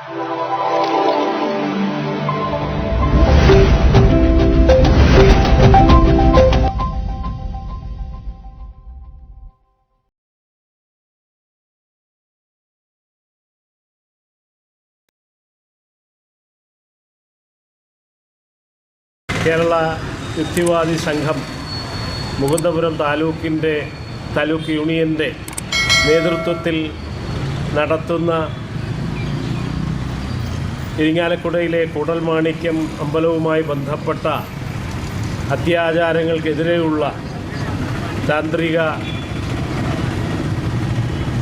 കേരള യുക്തിവാദി സംഘം മുകുന്ദപുരം താലൂക്ക് യൂണിയൻ്റെ നേതൃത്വത്തിൽ നടത്തുന്ന ഇരിങ്ങാലക്കുടയിലെ കൂടൽമാണിക്യം അമ്പലവുമായി ബന്ധപ്പെട്ട അത്യാചാരങ്ങൾക്കെതിരെയുള്ള താന്ത്രിക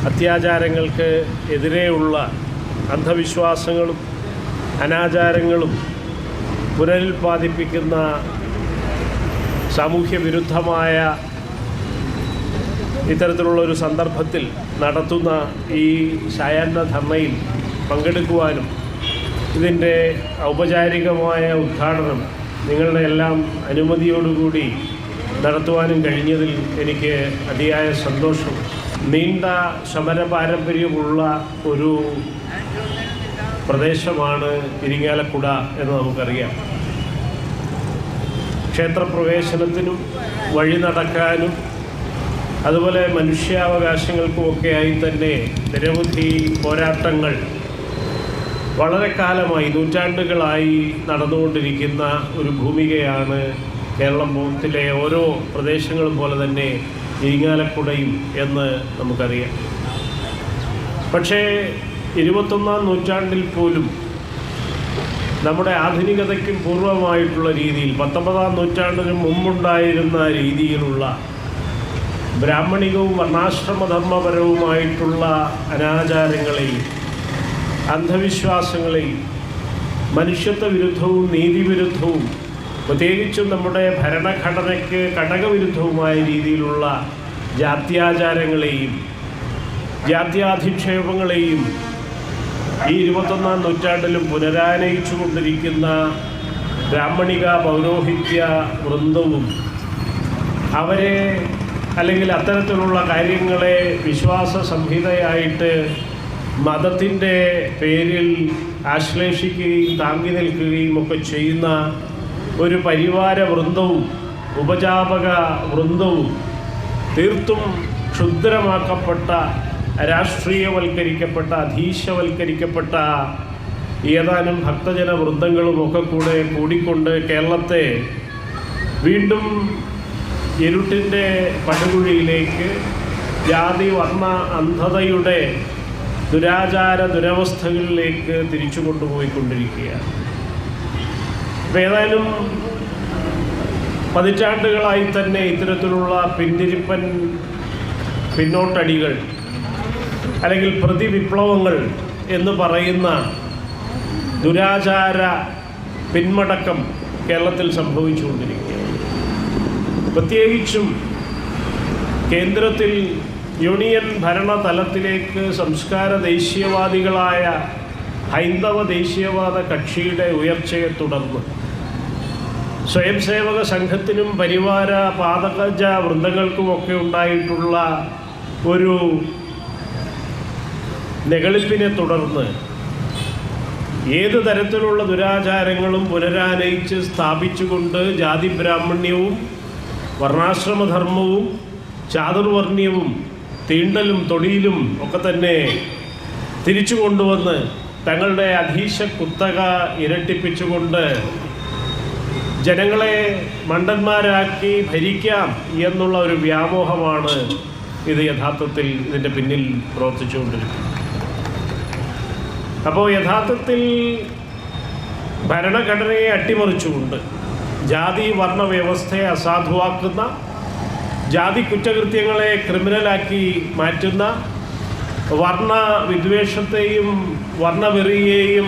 അത്യാചാരങ്ങൾക്ക് എതിരെയുള്ള അന്ധവിശ്വാസങ്ങളും അനാചാരങ്ങളും പുനരുൽപ്പാദിപ്പിക്കുന്ന സാമൂഹ്യ വിരുദ്ധമായ ഇത്തരത്തിലുള്ളൊരു സന്ദർഭത്തിൽ നടത്തുന്ന ഈ സായാഹ്ന ധർണയിൽ പങ്കെടുക്കുവാനും ഇതിൻ്റെ ഔപചാരികമായ ഉദ്ഘാടനം നിങ്ങളുടെ എല്ലാം അനുമതിയോടുകൂടി നടത്തുവാനും കഴിഞ്ഞതിൽ എനിക്ക് അതിയായ സന്തോഷം. നീണ്ട സമര പാരമ്പര്യമുള്ള ഒരു പ്രദേശമാണ് ഇരിങ്ങാലക്കുട എന്ന് നമുക്കറിയാം. ക്ഷേത്രപ്രവേശനത്തിനും വഴി നടക്കാനും അതുപോലെ മനുഷ്യാവകാശങ്ങൾക്കുമൊക്കെയായി തന്നെ നിരവധി പോരാട്ടങ്ങൾ വളരെ കാലമായി നൂറ്റാണ്ടുകളായി നടന്നുകൊണ്ടിരിക്കുന്ന ഒരു ഭൂമികയാണ് കേരളത്തിലെ ഓരോ പ്രദേശങ്ങളും പോലെ തന്നെ ഇരിങ്ങാലക്കുടയും എന്ന് നമുക്കറിയാം. പക്ഷേ 21-ാം നൂറ്റാണ്ടിൽ പോലും നമ്മുടെ ആധുനികതയ്ക്കും പൂർവമായിട്ടുള്ള രീതിയിൽ 19-ാം നൂറ്റാണ്ടിന് മുമ്പുണ്ടായിരുന്ന രീതിയിലുള്ള ബ്രാഹ്മണികവും വർണ്ണാശ്രമധർമ്മപരവുമായിട്ടുള്ള അനാചാരങ്ങളെയും അന്ധവിശ്വാസങ്ങളെയും മനുഷ്യത്വ വിരുദ്ധവും നീതിവിരുദ്ധവും പ്രത്യേകിച്ചും നമ്മുടെ ഭരണഘടനയ്ക്ക് ഘടകവിരുദ്ധവുമായ രീതിയിലുള്ള ജാത്യാചാരങ്ങളെയും ജാത്യാധിക്ഷേപങ്ങളെയും ഈ 21-ാം നൂറ്റാണ്ടിലും പുനരാനയിച്ചു കൊണ്ടിരിക്കുന്ന ബ്രാഹ്മണിക പൗരോഹിത്യ വൃന്ദവും അവരെ അല്ലെങ്കിൽ അത്തരത്തിലുള്ള കാര്യങ്ങളെ വിശ്വാസ സംഹിതയായിട്ട് മതത്തിൻ്റെ പേരിൽ ആശ്ലേഷിക്കുകയും താങ്ങി നിൽക്കുകയും ഒക്കെ ചെയ്യുന്ന ഒരു പരിവാര വൃന്ദവും ഉപജാപക വൃന്ദവും തീർത്തും ക്ഷുദ്രമാക്കപ്പെട്ട രാഷ്ട്രീയവൽക്കരിക്കപ്പെട്ട അധീശവൽക്കരിക്കപ്പെട്ട ഏതാനും ഭക്തജന വൃന്ദങ്ങളുമൊക്കെ കൂടിക്കൊണ്ട് കേരളത്തെ വീണ്ടും ഇരുട്ടിൻ്റെ പടുകുഴിയിലേക്ക് ജാതി വർണ്ണ അന്ധതയുടെ ദുരാചാര ദുരവസ്ഥകളിലേക്ക് തിരിച്ചു കൊണ്ടുപോയിക്കൊണ്ടിരിക്കുകയാണ്. അപ്പോൾ ഏതായാലും പതിറ്റാണ്ടുകളായി തന്നെ ഇത്തരത്തിലുള്ള പിന്നോട്ടടികൾ അല്ലെങ്കിൽ പ്രതിവിപ്ലവങ്ങൾ എന്ന് പറയുന്ന ദുരാചാര പിന്മടക്കം കേരളത്തിൽ സംഭവിച്ചുകൊണ്ടിരിക്കുകയാണ്. പ്രത്യേകിച്ചും കേന്ദ്രത്തിൽ യൂണിയൻ ഭരണതലത്തിലേക്ക് സംസ്കാര ദേശീയവാദികളായ ഹൈന്ദവ ദേശീയവാദ കക്ഷിയുടെ ഉയർച്ചയെ തുടർന്ന് സ്വയം സേവക സംഘത്തിനും പരിവാര പാതകജ വൃന്ദങ്ങൾക്കുമൊക്കെ ഉണ്ടായിട്ടുള്ള ഒരു നെകളിപ്പിനെ തുടർന്ന് ഏത് തരത്തിലുള്ള ദുരാചാരങ്ങളും പുനരാനയിച്ച് സ്ഥാപിച്ചുകൊണ്ട് ജാതി ബ്രാഹ്മണ്യവും വർണ്ണാശ്രമധർമ്മവും ചാതുർവർണ്ണ്യവും തീണ്ടലും തൊടിയിലും ഒക്കെ തന്നെ തിരിച്ചു കൊണ്ടുവന്ന് തങ്ങളുടെ അധീശ കുത്തക ഇരട്ടിപ്പിച്ചുകൊണ്ട് ജനങ്ങളെ മണ്ടന്മാരാക്കി ഭരിക്കാം എന്നുള്ള ഒരു വ്യാമോഹമാണ് ഇത് യഥാർത്ഥത്തിൽ ഇതിൻ്റെ പിന്നിൽ പ്രവർത്തിച്ചുകൊണ്ടിരിക്കുന്നത്. അപ്പോൾ യഥാർത്ഥത്തിൽ ഭരണഘടനയെ അട്ടിമറിച്ചുകൊണ്ട് ജാതി വർണ്ണ വ്യവസ്ഥയെ അസാധുവാക്കുന്ന, ജാതി കുറ്റകൃത്യങ്ങളെ ക്രിമിനലാക്കി മാറ്റുന്ന, വർണ്ണ വിദ്വേഷത്തെയും വർണ്ണവെറിയെയും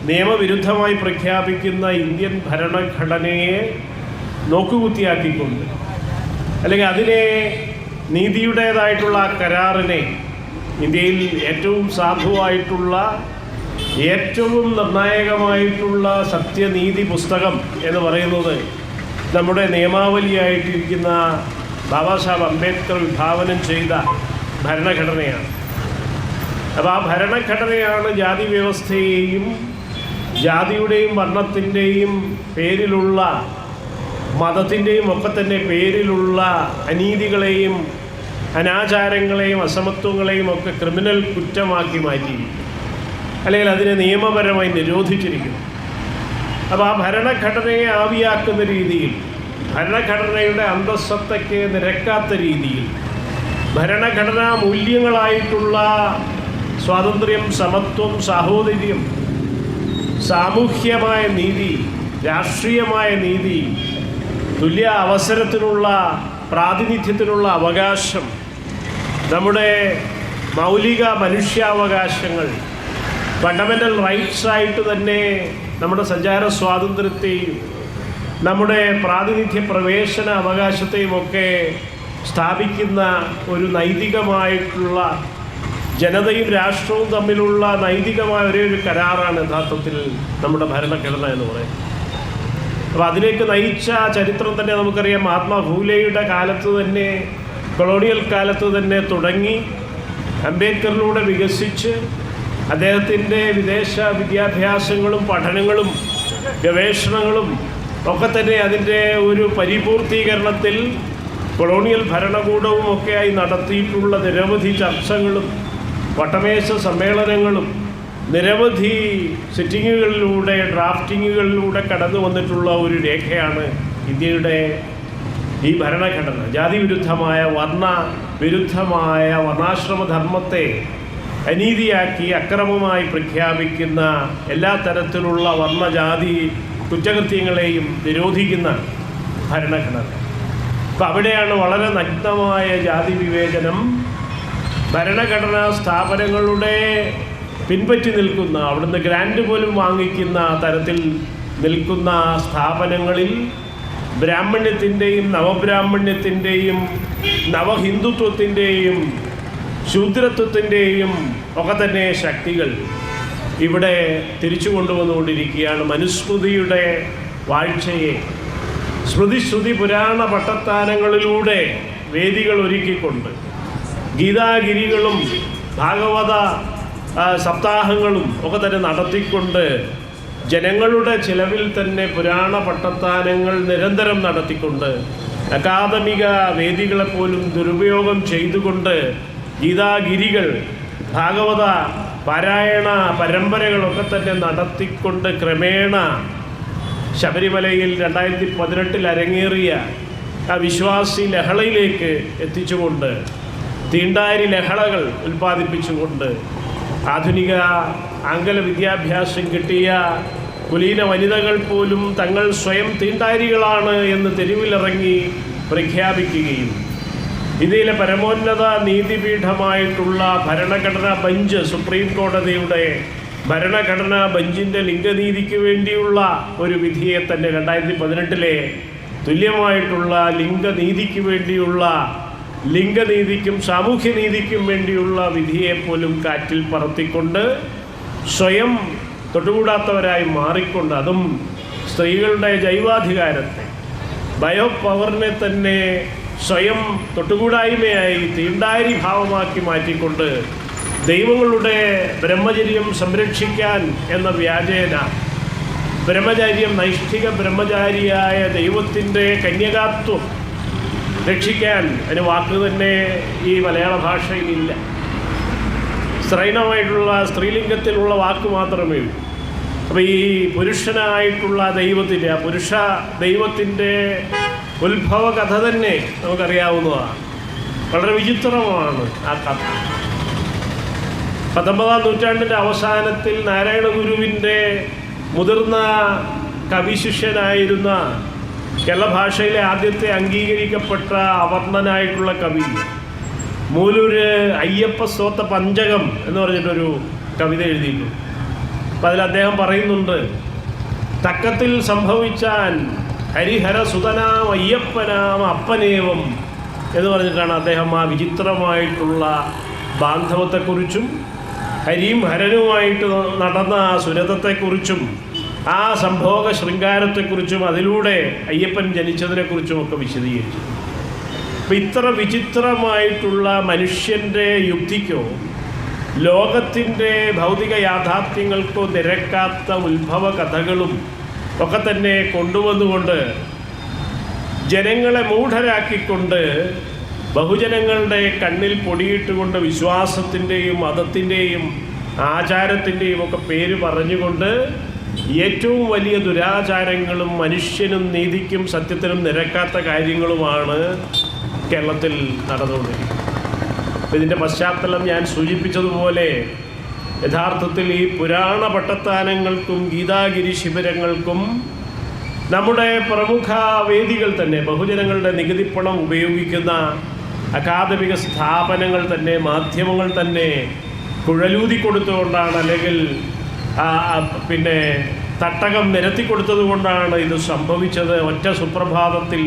നിയമവിരുദ്ധമായി പ്രഖ്യാപിക്കുന്ന ഇന്ത്യൻ ഭരണഘടനയെ നോക്കുകുത്തിയാക്കിക്കൊണ്ട് അല്ലെങ്കിൽ അതിനെ നീതിയുടേതായിട്ടുള്ള കരാറിനെ ഇന്ത്യയിൽ ഏറ്റവും സാധുവായിട്ടുള്ള ഏറ്റവും നിർണായകമായിട്ടുള്ള സത്യനീതി പുസ്തകം എന്ന് പറയുന്നത് നമ്മുടെ നിയമാവലിയായിട്ടിരിക്കുന്ന ബാബാ സാഹേബ് അംബേദ്കർ വിഭാവനം ചെയ്ത ഭരണഘടനയാണ്. അപ്പോൾ ആ ഭരണഘടനയാണ് ജാതി വ്യവസ്ഥയെയും ജാതിയുടെയും വർണ്ണത്തിൻ്റെയും പേരിലുള്ള മതത്തിൻ്റെയും ഒക്കെ തന്നെ പേരിലുള്ള അനീതികളെയും അനാചാരങ്ങളെയും അസമത്വങ്ങളെയും ഒക്കെ ക്രിമിനൽ കുറ്റമാക്കി മാറ്റി, അല്ലെങ്കിൽ അതിനെ നിയമപരമായി നിരോധിച്ചിരിക്കുന്നു. അപ്പോൾ ആ ഭരണഘടനയെ ആവിയാക്കുന്ന രീതിയിൽ, ഭരണഘടനയുടെ അന്തസ്സത്തയ്ക്ക് നിരക്കാത്ത രീതിയിൽ, ഭരണഘടനാ മൂല്യങ്ങളായിട്ടുള്ള സ്വാതന്ത്ര്യം, സമത്വം, സാഹോദര്യം, സാമൂഹ്യമായ നീതി, രാഷ്ട്രീയമായ നീതി, തുല്യ അവസരത്തിനുള്ള പ്രാതിനിധ്യത്തിനുള്ള അവകാശം, നമ്മുടെ മൗലിക മനുഷ്യാവകാശങ്ങൾ, ഫണ്ടമെൻ്റൽ റൈറ്റ്സ് ആയിട്ട് തന്നെ നമ്മുടെ സഞ്ചാര സ്വാതന്ത്ര്യത്തെയും നമ്മുടെ പ്രാതിനിധ്യ പ്രവേശന അവകാശത്തെയും ഒക്കെ സ്ഥാപിക്കുന്ന ഒരു നൈതികമായിട്ടുള്ള, ജനതയും രാഷ്ട്രവും തമ്മിലുള്ള നൈതികമായ ഒരേ ഒരു കരാറാണ് യഥാർത്ഥത്തിൽ നമ്മുടെ ഭരണഘടന എന്ന് പറയുന്നത്. അപ്പോൾ അതിലേക്ക് നയിച്ച ചരിത്രം തന്നെ നമുക്കറിയാം. മഹാത്മാ ഫൂലെയുടെ കാലത്ത് തന്നെ, കൊളോണിയൽ കാലത്ത് തന്നെ തുടങ്ങി അംബേദ്കറിലൂടെ വികസിച്ച് അദ്ദേഹത്തിൻ്റെ വിദേശ വിദ്യാഭ്യാസങ്ങളും പഠനങ്ങളും ഗവേഷണങ്ങളും ഒക്കെ തന്നെ അതിൻ്റെ ഒരു പരിപൂർത്തീകരണത്തിൽ കൊളോണിയൽ ഭരണകൂടവും ഒക്കെയായി നടത്തിയിട്ടുള്ള നിരവധി ചർച്ചകളും വട്ടമേശ സമ്മേളനങ്ങളും നിരവധി സിറ്റിങ്ങുകളിലൂടെ, ഡ്രാഫ്റ്റിങ്ങുകളിലൂടെ കടന്നു വന്നിട്ടുള്ള ഒരു രേഖയാണ് ഇന്ത്യയുടെ ഈ ഭരണഘടന. ജാതി വിരുദ്ധമായ, വർണ്ണ വിരുദ്ധമായ വർണ്ണാശ്രമധർമ്മത്തെ അനീതിയാക്കി അക്രമമായി പ്രഖ്യാപിക്കുന്ന എല്ലാ തരത്തിലുള്ള വർണ്ണജാതി കുറ്റകൃത്യങ്ങളെയും നിരോധിക്കുന്ന ഭരണഘടന. അപ്പം അവിടെയാണ് വളരെ നഗ്നമായ ജാതി വിവേചനം ഭരണഘടനാ സ്ഥാപനങ്ങളുടെ പിൻപറ്റി നിൽക്കുന്ന, അവിടുന്ന് ഗ്രാൻഡ് പോലും വാങ്ങിക്കുന്ന തരത്തിൽ നിൽക്കുന്ന സ്ഥാപനങ്ങളിൽ ബ്രാഹ്മണ്യത്തിൻ്റെയും നവബ്രാഹ്മണ്യത്തിൻ്റെയും നവഹിന്ദുത്വത്തിൻ്റെയും ശൂദ്രത്വത്തിൻ്റെയും ഒക്കെ തന്നെ ശക്തികൾ ഇവിടെ തിരിച്ചു കൊണ്ടുവന്നുകൊണ്ടിരിക്കുകയാണ്. മനുസ്മൃതിയുടെ വാഴ്ചയെ സ്മൃതിശ്രുതി പുരാണ പട്ടത്താനങ്ങളിലൂടെ വേദികൾ ഒരുക്കിക്കൊണ്ട്, ഗീതാഗിരികളും ഭാഗവത സപ്താഹങ്ങളും ഒക്കെ തന്നെ നടത്തിക്കൊണ്ട്, ജനങ്ങളുടെ ചിലവിൽ തന്നെ പുരാണ പട്ടത്താനങ്ങൾ നിരന്തരം നടത്തിക്കൊണ്ട്, അക്കാദമിക വേദികളെപ്പോലും ദുരുപയോഗം ചെയ്തുകൊണ്ട് ഗീതാഗിരികൾ, ഭാഗവത പാരായണ പരമ്പരകളൊക്കെ തന്നെ നടത്തിക്കൊണ്ട് ക്രമേണ ശബരിമലയിൽ 2018 അരങ്ങേറിയ ആ വിശ്വാസി ലഹളയിലേക്ക് എത്തിച്ചുകൊണ്ട്, തീണ്ടാരി ലഹളകൾ ഉൽപ്പാദിപ്പിച്ചുകൊണ്ട്, ആധുനിക ആംഗല വിദ്യാഭ്യാസം കിട്ടിയ കുലീന വനിതകൾ പോലും തങ്ങൾ സ്വയം തീണ്ടാരികളാണ് എന്ന് തെരുവിലിറങ്ങി പ്രഖ്യാപിക്കുകയും, ഇന്ത്യയിലെ പരമോന്നത നീതിപീഠമായിട്ടുള്ള ഭരണഘടനാ ബെഞ്ച്, സുപ്രീം കോടതിയുടെ ഭരണഘടനാ ബെഞ്ചിൻ്റെ ലിംഗനീതിക്ക് വേണ്ടിയുള്ള ഒരു വിധിയെ തന്നെ 2018 തുല്യമായിട്ടുള്ള ലിംഗനീതിക്ക് വേണ്ടിയുള്ള, ലിംഗനീതിക്കും സാമൂഹ്യനീതിക്കും വേണ്ടിയുള്ള വിധിയെപ്പോലും കാറ്റിൽ പറത്തിക്കൊണ്ട് സ്വയം തൊട്ടുകൂടാത്തവരായി മാറിക്കൊണ്ട്, അതും സ്ത്രീകളുടെ ജൈവാധികാരത്തെ, ബയോ പവറിനെ തന്നെ സ്വയം തൊട്ടുകൂടായ്മയായി തീണ്ടാരി ഭാവമാക്കി മാറ്റിക്കൊണ്ട് ദൈവങ്ങളുടെ ബ്രഹ്മചര്യം സംരക്ഷിക്കാൻ എന്ന വ്യാജേന ബ്രഹ്മചര്യം, നൈഷ്ഠിക ബ്രഹ്മചാരിയായ ദൈവത്തിൻ്റെ കന്യകാത്വം രക്ഷിക്കാൻ അതിന് വാക്ക് തന്നെ ഈ മലയാള ഭാഷയിലില്ല. സ്ത്രൈണമായിട്ടുള്ള സ്ത്രീലിംഗത്തിലുള്ള വാക്ക് മാത്രമേ ഉള്ളൂ. അപ്പോൾ ഈ പുരുഷനായിട്ടുള്ള ദൈവത്തിൻ്റെ, ആ പുരുഷ ദൈവത്തിൻ്റെ ഉത്ഭവ കഥ തന്നെ നമുക്കറിയാവുന്നതാണ്. വളരെ വിചിത്രമാണ് ആ കഥ. 19-ാം നൂറ്റാണ്ടിൻ്റെ അവസാനത്തിൽ നാരായണ ഗുരുവിൻ്റെ മുതിർന്ന കവിശിഷ്യനായിരുന്ന, കേരള ഭാഷയിലെ ആദ്യത്തെ അംഗീകരിക്കപ്പെട്ട അവർണ്ണനായിട്ടുള്ള കവി മൂലൂര് അയ്യപ്പ സ്തോത്ര പഞ്ചകം എന്ന് പറഞ്ഞിട്ടൊരു കവിത എഴുതിയിരുന്നു. അപ്പം അതിൽ അദ്ദേഹം പറയുന്നുണ്ട്, തക്കത്തിൽ സംഭവിച്ചാൻ ഹരിഹര സുതനാം അയ്യപ്പനാം അപ്പനേവം എന്ന് പറഞ്ഞിട്ടാണ് അദ്ദേഹം ആ വിചിത്രമായിട്ടുള്ള ബാന്ധവത്തെക്കുറിച്ചും ഹരിയും ഹരനുമായിട്ട് നടന്ന ആ സുരതത്തെക്കുറിച്ചും ആ സംഭോഗ ശൃംഗാരത്തെക്കുറിച്ചും അതിലൂടെ അയ്യപ്പൻ ജനിച്ചതിനെക്കുറിച്ചും ഒക്കെ വിശദീകരിച്ചു. അപ്പം ഇത്ര വിചിത്രമായിട്ടുള്ള മനുഷ്യൻ്റെ യുക്തിക്കോ ലോകത്തിൻ്റെ ഭൗതിക യാഥാർത്ഥ്യങ്ങൾക്കോ നിരക്കാത്ത ഉത്ഭവ കഥകളും ഒക്കെ തന്നെ കൊണ്ടുവന്നുകൊണ്ട് ജനങ്ങളെ മൂഢരാക്കിക്കൊണ്ട് ബഹുജനങ്ങളുടെ കണ്ണിൽ പൊടിയിട്ടുകൊണ്ട് വിശ്വാസത്തിൻ്റെയും മതത്തിൻ്റെയും ആചാരത്തിൻ്റെയും ഒക്കെ പേര് പറഞ്ഞുകൊണ്ട് ഏറ്റവും വലിയ ദുരാചാരങ്ങളും മനുഷ്യനും നീതിക്കും സത്യത്തിനും നിരക്കാത്ത കാര്യങ്ങളുമാണ് കേരളത്തിൽ നടന്നുകൊണ്ടിരിക്കുന്നത്. ഇതിൻ്റെ പശ്ചാത്തലം ഞാൻ സൂചിപ്പിച്ചതുപോലെ യഥാർത്ഥത്തിൽ ഈ പുരാണ പട്ടത്താനങ്ങൾക്കും ഗീതാഗിരി ശിബിരങ്ങൾക്കും നമ്മുടെ പ്രമുഖ വേദികൾ തന്നെ, ബഹുജനങ്ങളുടെ നികുതിപ്പണം ഉപയോഗിക്കുന്ന അക്കാദമിക സ്ഥാപനങ്ങൾ തന്നെ, മാധ്യമങ്ങൾ തന്നെ കുഴലൂതി കൊടുത്തുകൊണ്ടാണ്, അല്ലെങ്കിൽ പിന്നെ തട്ടകം നിരത്തി കൊടുത്തത് കൊണ്ടാണ് ഇത് സംഭവിച്ചത്. ഒറ്റ സുപ്രഭാതത്തിൽ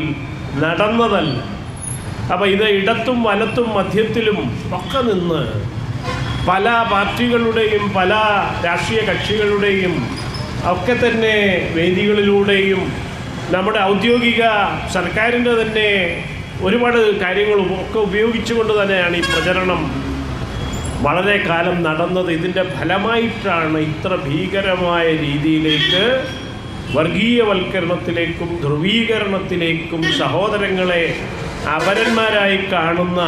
നടന്നതല്ല. അപ്പോൾ ഇത് ഇടത്തും വലത്തും മധ്യത്തിലും ഒക്കെ നിന്ന് പല പാർട്ടികളുടെയും പല രാഷ്ട്രീയ കക്ഷികളുടെയും ഒക്കെ തന്നെ വേദികളിലൂടെയും നമ്മുടെ ഔദ്യോഗിക സർക്കാരിൻ്റെ തന്നെ ഒരുപാട് കാര്യങ്ങളും ഒക്കെ ഉപയോഗിച്ചുകൊണ്ട് തന്നെയാണ് ഈ പ്രചരണം വളരെ കാലം നടന്നത്. ഇതിൻ്റെ ഫലമായിട്ടാണ് ഇത്ര ഭീകരമായ രീതിയിലേക്ക് വർഗീയവൽക്കരണത്തിലേക്കും ധ്രുവീകരണത്തിലേക്കും സഹോദരങ്ങളെ അപരന്മാരായി കാണുന്ന,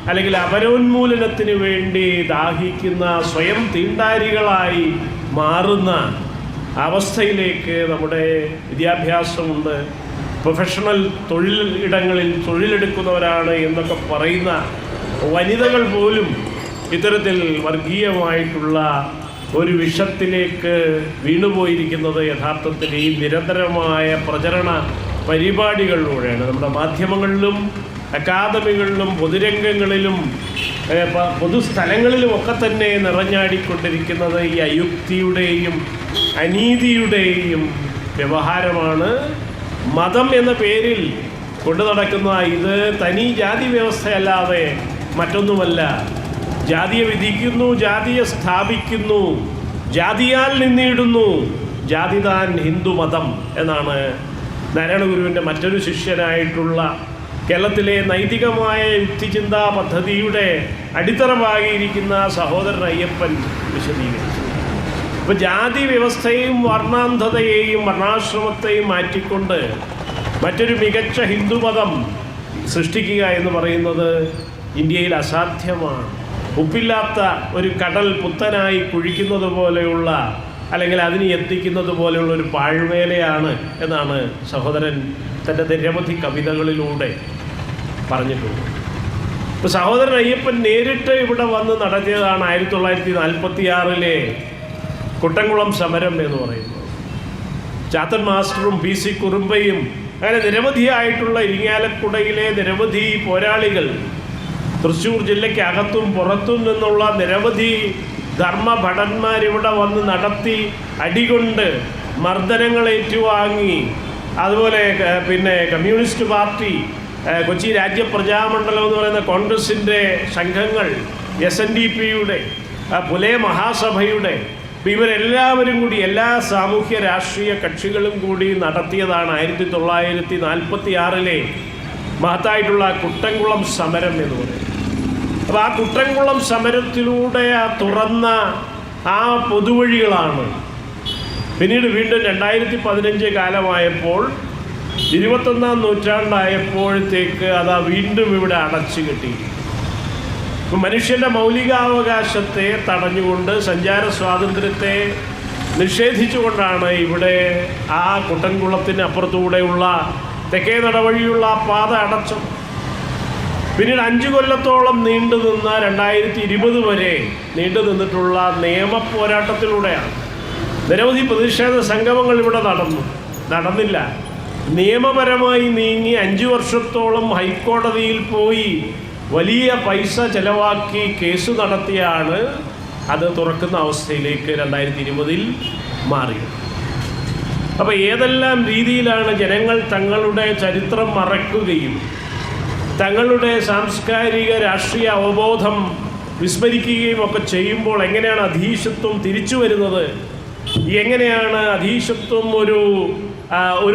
അല്ലെങ്കിൽ അപരോന്മൂലനത്തിന് വേണ്ടി ദാഹിക്കുന്ന, സ്വയം തീണ്ടാരികളായി മാറുന്ന അവസ്ഥയിലേക്ക് നമ്മുടെ വിദ്യാഭ്യാസമുണ്ട്, പ്രൊഫഷണൽ തൊഴിൽ ഇടങ്ങളിൽ തൊഴിലെടുക്കുന്നവരാണ് എന്നൊക്കെ പറയുന്ന വനിതകൾ പോലും ഇത്തരത്തിൽ വർഗീയമായിട്ടുള്ള ഒരു വിഷത്തിലേക്ക് വീണുപോയിരിക്കുന്നത് യഥാർത്ഥത്തിൽ ഈ നിരന്തരമായ പ്രചരണ പരിപാടികളിലൂടെയാണ്. നമ്മുടെ മാധ്യമങ്ങളിലും അക്കാദമികളിലും പൊതുരംഗങ്ങളിലും പൊതുസ്ഥലങ്ങളിലുമൊക്കെ തന്നെ നിറഞ്ഞാടിക്കൊണ്ടിരിക്കുന്നത് ഈ അയുക്തിയുടെയും അനീതിയുടെയും വ്യവഹാരമാണ്. മതം എന്ന പേരിൽ കൊണ്ടു നടക്കുന്ന ഇത് തനി ജാതി വ്യവസ്ഥയല്ലാതെ മറ്റൊന്നുമല്ല. ജാതിയെ വിധിക്കുന്നു, ജാതിയെ സ്ഥാപിക്കുന്നു, ജാതിയാൽ നിന്നിടുന്നു, ജാതിതാൻ ഹിന്ദുമതം എന്നാണ് നാരായണഗുരുവിൻ്റെ മറ്റൊരു ശിഷ്യനായിട്ടുള്ള കേരളത്തിലെ നൈതികമായ യുക്തിചിന്താ പദ്ധതിയുടെ അടിത്തറ പാകിയിരിക്കുന്ന സഹോദരൻ അയ്യപ്പൻ വിശദീകരിച്ചു. അപ്പോൾ ജാതി വ്യവസ്ഥയെയും വർണ്ണാന്ധതയെയും വർണ്ണാശ്രമത്തെയും മാറ്റിക്കൊണ്ട് മറ്റൊരു മികച്ച ഹിന്ദുമതം സൃഷ്ടിക്കുക എന്ന് പറയുന്നത് ഇന്ത്യയിൽ അസാധ്യമാണ്. ഉപ്പില്ലാത്ത ഒരു കടൽ പുത്തനായി കുഴിക്കുന്നത് പോലെയുള്ള, അല്ലെങ്കിൽ അതിന് എത്തിക്കുന്നത് പോലെയുള്ള ഒരു പാഴ്വേലയാണ് എന്നാണ് സഹോദരൻ തൻ്റെ നിരവധി കവിതകളിലൂടെ പറഞ്ഞിട്ടുള്ളത്. ഇപ്പോൾ സഹോദരൻ അയ്യപ്പൻ നേരിട്ട് ഇവിടെ വന്ന് നടത്തിയതാണ് 1946 കുട്ടൻകുളം സമരം എന്ന് പറയുന്നത്. ചാത്തൻ മാസ്റ്ററും PC കുറുമ്പയും അങ്ങനെ നിരവധിയായിട്ടുള്ള ഇരിങ്ങാലക്കുടയിലെ നിരവധി പോരാളികൾ, തൃശ്ശൂർ ജില്ലയ്ക്ക് അകത്തും പുറത്തും നിന്നുള്ള നിരവധി ധർമ്മഭടന്മാരിവിടെ വന്ന് നടത്തി അടികൊണ്ട് മർദ്ദനങ്ങൾ ഏറ്റുവാങ്ങി. അതുപോലെ പിന്നെ കമ്മ്യൂണിസ്റ്റ് പാർട്ടി, കൊച്ചി രാജ്യ പ്രജാമണ്ഡലം എന്ന് പറയുന്ന കോൺഗ്രസിൻ്റെ സംഘങ്ങൾ, SNDPയുടെ, പുലയ മഹാസഭയുടെ, ഇവരെല്ലാവരും കൂടി എല്ലാ സാമൂഹ്യ രാഷ്ട്രീയ കക്ഷികളും കൂടി നടത്തിയതാണ് 1946 മഹത്തായിട്ടുള്ള കുട്ടൻകുളം സമരം എന്ന് പറയുന്നത്. അപ്പോൾ ആ കുട്ടൻകുളം സമരത്തിലൂടെ തുറന്ന ആ പൊതുവഴികളാണ് പിന്നീട് വീണ്ടും 2015 കാലമായപ്പോൾ 21ാം നൂറ്റാണ്ടായപ്പോഴത്തേക്ക് അതാ വീണ്ടും ഇവിടെ അടച്ചു കെട്ടി. മനുഷ്യൻ്റെ മൗലികാവകാശത്തെ തടഞ്ഞുകൊണ്ട്, സഞ്ചാര സ്വാതന്ത്ര്യത്തെ നിഷേധിച്ചുകൊണ്ടാണ് ഇവിടെ ആ കുട്ടൻകുളത്തിന് അപ്പുറത്തൂടെയുള്ള തെക്കേ നടവഴിയുള്ള പാത അടച്ചു. പിന്നീട് 5 കൊല്ലത്തോളം നീണ്ടു നിന്ന 2020 വരെ നീണ്ടു നിന്നിട്ടുള്ള നിയമ പോരാട്ടത്തിലൂടെയാണ്. നിരവധി പ്രതിഷേധ സംഗമങ്ങൾ ഇവിടെ നടന്നില്ല. നിയമപരമായി നീങ്ങി 5 വർഷത്തോളം ഹൈക്കോടതിയിൽ പോയി വലിയ പൈസ ചെലവാക്കി കേസ് നടത്തിയാണ് അത് തുറക്കുന്ന അവസ്ഥയിലേക്ക് 2020 മാറിയത്. അപ്പോൾ ഏതെല്ലാം രീതിയിലാണ് ജനങ്ങൾ തങ്ങളുടെ ചരിത്രം മറക്കുകയും തങ്ങളുടെ സാംസ്കാരിക രാഷ്ട്രീയ അവബോധം വിസ്മരിക്കുകയും ഒക്കെ ചെയ്യുമ്പോൾ എങ്ങനെയാണ് അധീശത്വം തിരിച്ചു വരുന്നത്, എങ്ങനെയാണ് അധീശത്വം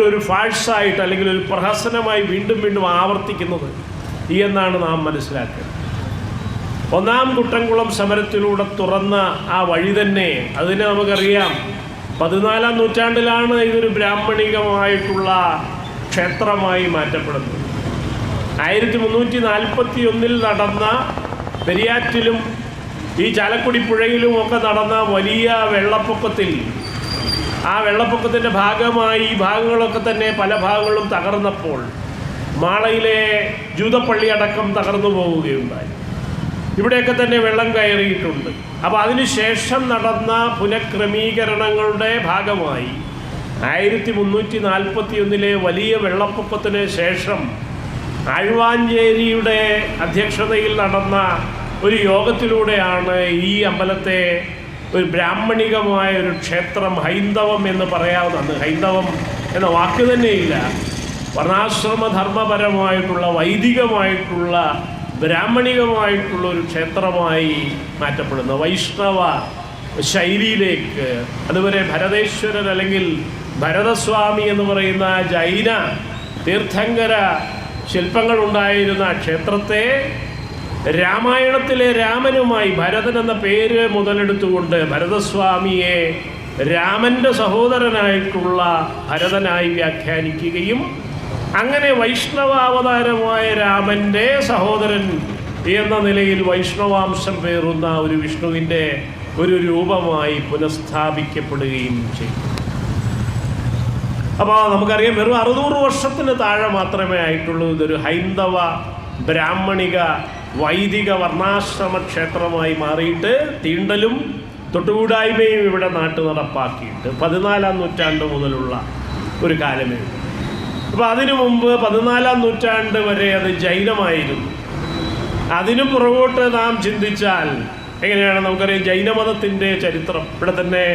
ഒരു ഫാഴ്സായിട്ട് അല്ലെങ്കിൽ ഒരു പ്രഹസനമായി വീണ്ടും വീണ്ടും ആവർത്തിക്കുന്നത് എന്നാണ് നാം മനസ്സിലാക്കുന്നത്. ഒന്നാം കുട്ടൻകുളം സമരത്തിലൂടെ തുറന്ന ആ വഴി തന്നെ അതിനെ നമുക്കറിയാം 14-ാം നൂറ്റാണ്ടിലാണ് ഇതൊരു ബ്രാഹ്മണികമായിട്ടുള്ള ക്ഷേത്രമായി മാറ്റപ്പെടുന്നത്. 1341 നടന്ന പെരിയാറ്റിലും ഈ ചാലക്കുടി പുഴയിലും ഒക്കെ നടന്ന വലിയ വെള്ളപ്പൊക്കത്തിൽ ആ വെള്ളപ്പൊക്കത്തിൻ്റെ ഭാഗമായി ഈ ഭാഗങ്ങളൊക്കെ തന്നെ പല ഭാഗങ്ങളും തകർന്നപ്പോൾ മാളയിലെ ജൂതപ്പള്ളി അടക്കം തകർന്നു പോവുകയുണ്ടായി. ഇവിടെയൊക്കെ തന്നെ വെള്ളം കയറിയിട്ടുണ്ട്. അപ്പോൾ അതിനുശേഷം നടന്ന പുനഃക്രമീകരണങ്ങളുടെ ഭാഗമായി 1341 വലിയ വെള്ളപ്പൊക്കത്തിന് ശേഷം ആഴ്വാഞ്ചേരിയുടെ അധ്യക്ഷതയിൽ നടന്ന ഒരു യോഗത്തിലൂടെയാണ് ഈ അമ്പലത്തെ ഒരു ബ്രാഹ്മണികമായ ഒരു ക്ഷേത്രം, ഹൈന്ദവം എന്ന് പറയാവുന്നത്, ഹൈന്ദവം എന്ന വാക്ക് തന്നെയില്ല, വർണ്ണാശ്രമധർമ്മപരമായിട്ടുള്ള വൈദികമായിട്ടുള്ള ബ്രാഹ്മണികമായിട്ടുള്ള ഒരു ക്ഷേത്രമായി മാറ്റപ്പെടുന്ന വൈഷ്ണവ ശൈലിയിലേക്ക്. അതുവരെ ഭരതേശ്വരൻ അല്ലെങ്കിൽ ഭരതസ്വാമി എന്ന് പറയുന്ന ജൈന തീർത്ഥങ്കര ശില്പങ്ങൾ ഉണ്ടായിരുന്ന ക്ഷേത്രത്തെ രാമായണത്തിലെ രാമനുമായി ഭരതൻ എന്ന പേര് മുതലെടുത്തുകൊണ്ട് ഭരതസ്വാമിയെ രാമൻ്റെ സഹോദരനായിട്ടുള്ള ഭരതനായി വ്യാഖ്യാനിക്കുകയും അങ്ങനെ വൈഷ്ണവാവതാരമായ രാമൻ്റെ സഹോദരൻ എന്ന നിലയിൽ വൈഷ്ണവാംശം പേറുന്ന ഒരു വിഷ്ണുവിൻ്റെ ഒരു രൂപമായി പുനഃസ്ഥാപിക്കപ്പെടുകയും ചെയ്തു. അപ്പോൾ നമുക്കറിയാം വെറും 600 വർഷത്തിന് താഴെ മാത്രമേ ആയിട്ടുള്ളൂ ഇതൊരു ഹൈന്ദവ ബ്രാഹ്മണിക വൈദിക വർണ്ണാശ്രമ ക്ഷേത്രമായി മാറിയിട്ട് തീണ്ടലും തൊട്ടുകൂടായ്മയും ഇവിടെ നാട്ടു നടപ്പാക്കിയിട്ട് 14-ാം നൂറ്റാണ്ട് മുതലുള്ള ഒരു കാലമേ. അപ്പോൾ അതിനു മുമ്പ് 14-ാം നൂറ്റാണ്ട് വരെ അത് ജൈനമായിരുന്നു. അതിനു പുറകോട്ട് നാം ചിന്തിച്ചാൽ എങ്ങനെയാണ് നമുക്കറിയാം ജൈനമതത്തിൻ്റെ ചരിത്രം ഇവിടെ തന്നെ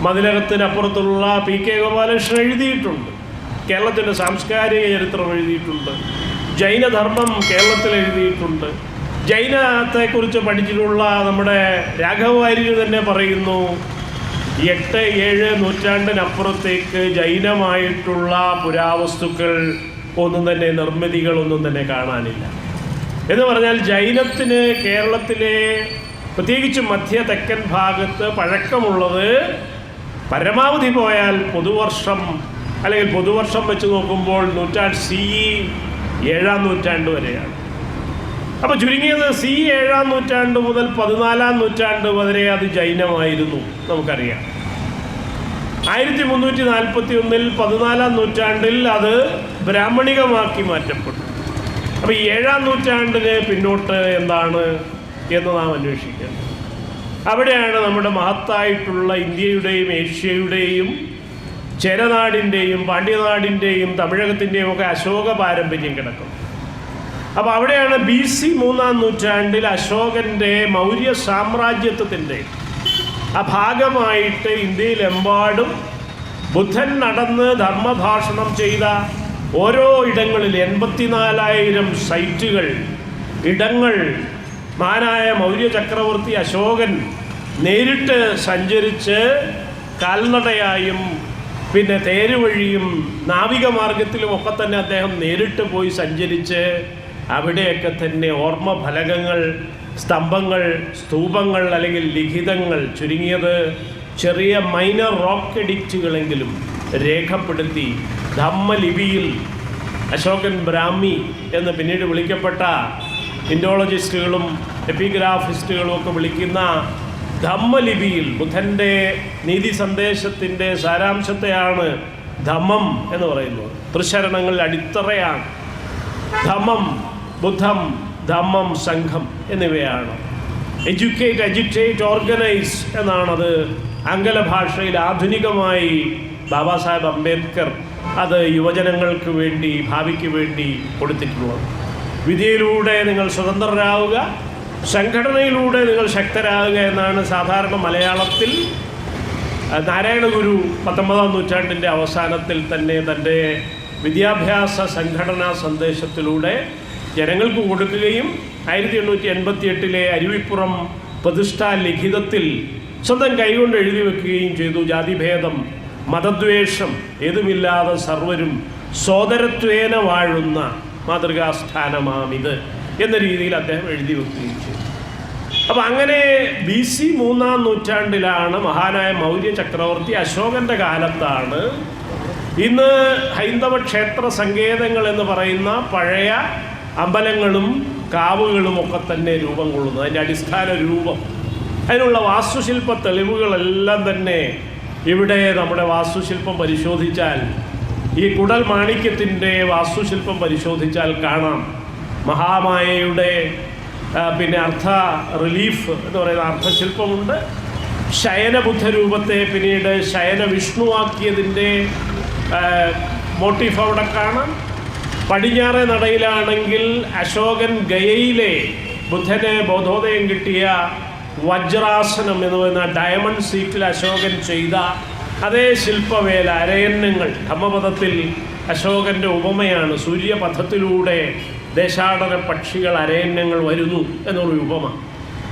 മതിലകത്തിനപ്പുറത്തുള്ള PK ഗോപാലകൃഷ്ണൻ എഴുതിയിട്ടുണ്ട്. കേരളത്തിൻ്റെ സാംസ്കാരിക ചരിത്രം എഴുതിയിട്ടുണ്ട്. ജൈനധർമ്മം കേരളത്തിൽ എഴുതിയിട്ടുണ്ട്. ജൈനത്തെക്കുറിച്ച് പഠിച്ചിട്ടുള്ള നമ്മുടെ രാഘവ വാര്യർ തന്നെ പറയുന്നു 8-7 നൂറ്റാണ്ടിനപ്പുറത്തേക്ക് ജൈനമായിട്ടുള്ള പുരാവസ്തുക്കൾ ഒന്നും തന്നെ, നിർമ്മിതികളൊന്നും തന്നെ കാണാനില്ല എന്ന് പറഞ്ഞാൽ ജൈനത്തിന് കേരളത്തിലെ പ്രത്യേകിച്ച് മധ്യ തെക്കൻ ഭാഗത്ത് പഴക്കമുള്ളത് പരമാവധി പോയാൽ പുതുവർഷം അല്ലെങ്കിൽ പുതുവർഷം വെച്ച് നോക്കുമ്പോൾ CE 7-ാം നൂറ്റാണ്ട് വരെയാണ്. അപ്പോൾ ചുരുങ്ങിയത് CE 7-ാം നൂറ്റാണ്ട് മുതൽ 14-ാം നൂറ്റാണ്ട് വരെ അത് ജൈനമായിരുന്നു നമുക്കറിയാം. 1341 14-ാം നൂറ്റാണ്ടിൽ അത് ബ്രാഹ്മണികമാക്കി മാറ്റപ്പെട്ടു. അപ്പോൾ 7-ാം നൂറ്റാണ്ടിന് പിന്നോട്ട് എന്താണ് എന്ന് നാം അന്വേഷിക്കണം. അവിടെയാണ് നമ്മുടെ മഹത്തായിട്ടുള്ള ഇന്ത്യയുടെയും ഏഷ്യയുടെയും ചേരനാടിൻ്റെയും പാണ്ഡ്യനാടിൻ്റെയും തമിഴകത്തിൻ്റെയും ഒക്കെ അശോക പാരമ്പര്യം കിടക്കുന്നത്. അപ്പോൾ അവിടെയാണ് BC 3-ാം നൂറ്റാണ്ടിൽ അശോകൻ്റെ മൗര്യ സാമ്രാജ്യത്വത്തിൻ്റെ ആ ഭാഗമായിട്ട് ഇന്ത്യയിലെമ്പാടും ബുദ്ധൻ നടന്ന് ധർമ്മഭാഷണം ചെയ്ത ഓരോ ഇടങ്ങളിൽ 84,000 സൈറ്റുകൾ, ഇടങ്ങൾ മഹാനായ മൗര്യ ചക്രവർത്തി അശോകൻ നേരിട്ട് സഞ്ചരിച്ച് കാൽനടയായും പിന്നെ തേരുവഴിയും നാവിക മാർഗത്തിലും ഒക്കെ തന്നെ അദ്ദേഹം നേരിട്ട് പോയി സഞ്ചരിച്ച് അവിടെയൊക്കെ തന്നെ ഓർമ്മ ഫലകങ്ങൾ, സ്തംഭങ്ങൾ, സ്തൂപങ്ങൾ അല്ലെങ്കിൽ ലിഖിതങ്ങൾ, ചുരുങ്ങിയത് ചെറിയ മൈനർ റോക്ക് എഡിക്റ്റുകളെങ്കിലും രേഖപ്പെടുത്തി ധമ്മലിപിയിൽ അശോകൻ ബ്രാഹ്മി എന്ന് പിന്നീട് വിളിക്കപ്പെട്ട ഇൻഡോളജിസ്റ്റുകളും എപ്പിഗ്രാഫിസ്റ്റുകളും ഒക്കെ വിളിക്കുന്ന ധമ്മലിപിയിൽ ബുദ്ധൻ്റെ നീതി സന്ദേശത്തിൻ്റെ സാരാംശത്തെയാണ് ധമ്മം എന്ന് പറയുന്നത്. ത്രിശരണങ്ങളിൽ അടിത്തറയാണ് ധമ്മം, ബുദ്ധം, ധമ്മം, സംഘം എന്നിവയാണ്. എഡ്യൂക്കേറ്റ്, അജിറ്റേറ്റ്, ഓർഗനൈസ് എന്നാണത് ആംഗല ഭാഷയിൽ ആധുനികമായി ബാബാ സാഹേബ് അംബേദ്കർ അത് യുവജനങ്ങൾക്ക് വേണ്ടി, ഭാവിക്ക് വേണ്ടി കൊടുത്തിട്ടുള്ളത്. വിദ്യയിലൂടെ നിങ്ങൾ സ്വതന്ത്രരാകുക, സംഘടനയിലൂടെ നിങ്ങൾ ശക്തരാകുക എന്നാണ് സാധാരണ മലയാളത്തിൽ നാരായണ ഗുരു 19-ാം നൂറ്റാണ്ടിൻ്റെ അവസാനത്തിൽ തന്നെ തൻ്റെ വിദ്യാഭ്യാസ സംഘടനാ സന്ദേശത്തിലൂടെ ജനങ്ങൾക്ക് കൊടുക്കുകയും 1888 അരുവിപ്പുറം പ്രതിഷ്ഠാ ലിഖിതത്തിൽ സ്വന്തം കൈകൊണ്ട് എഴുതി വെക്കുകയും ചെയ്തു. ജാതിഭേദം, മതദ്വേഷം ഏതുമില്ലാതെ സർവരും സോദരത്വേന വാഴുന്ന മാതൃകാസ്ഥാനമാമിത് എന്ന രീതിയിൽ അദ്ദേഹം എഴുതി വെക്കുകയും ചെയ്തു. അപ്പം അങ്ങനെ BC 3-ാം നൂറ്റാണ്ടിലാണ് മഹാനായ മൗര്യ ചക്രവർത്തി അശോകൻ്റെ കാലത്താണ് ഇന്ന് ഹൈന്ദവ ക്ഷേത്ര സങ്കേതങ്ങൾ എന്ന് പറയുന്ന പഴയ അമ്പലങ്ങളും കാവുകളും ഒക്കെ തന്നെ രൂപം കൊള്ളുന്നത്. അതിൻ്റെ അടിസ്ഥാന രൂപം, അതിനുള്ള വാസ്തുശില്പ തെളിവുകളെല്ലാം തന്നെ ഇവിടെ നമ്മുടെ വാസ്തുശില്പം പരിശോധിച്ചാൽ, ഈ കുടൽ മാണിക്യത്തിൻ്റെ വാസ്തുശില്പം പരിശോധിച്ചാൽ കാണാം. മഹാമായയുടെ പിന്നെ അർദ്ധ റിലീഫ് എന്ന് പറയുന്ന അർദ്ധശില്പമുണ്ട്. ശയനബുദ്ധ രൂപത്തെ പിന്നീട് ശയന വിഷ്ണുവാക്കിയതിൻ്റെ മോട്ടീഫ് അവിടെ കാണാം. പടിഞ്ഞാറേ നടയിലാണെങ്കിൽ അശോകൻ ഗയയിലെ ബുദ്ധനെ ബോധോദയം കിട്ടിയ വജ്രാസനം എന്ന് പറയുന്ന ഡയമണ്ട് സീറ്റിൽ അശോകൻ ചെയ്ത അതേ ശില്പവേല, അരയന്നങ്ങൾ. ധമ്മപദത്തിൽ അശോകൻ്റെ ഉപമയാണ്. സൂര്യപഥത്തിലൂടെ ദേശാടന പക്ഷികൾ അരയന്നങ്ങൾ വരുന്നു എന്നുള്ള ഉപമ.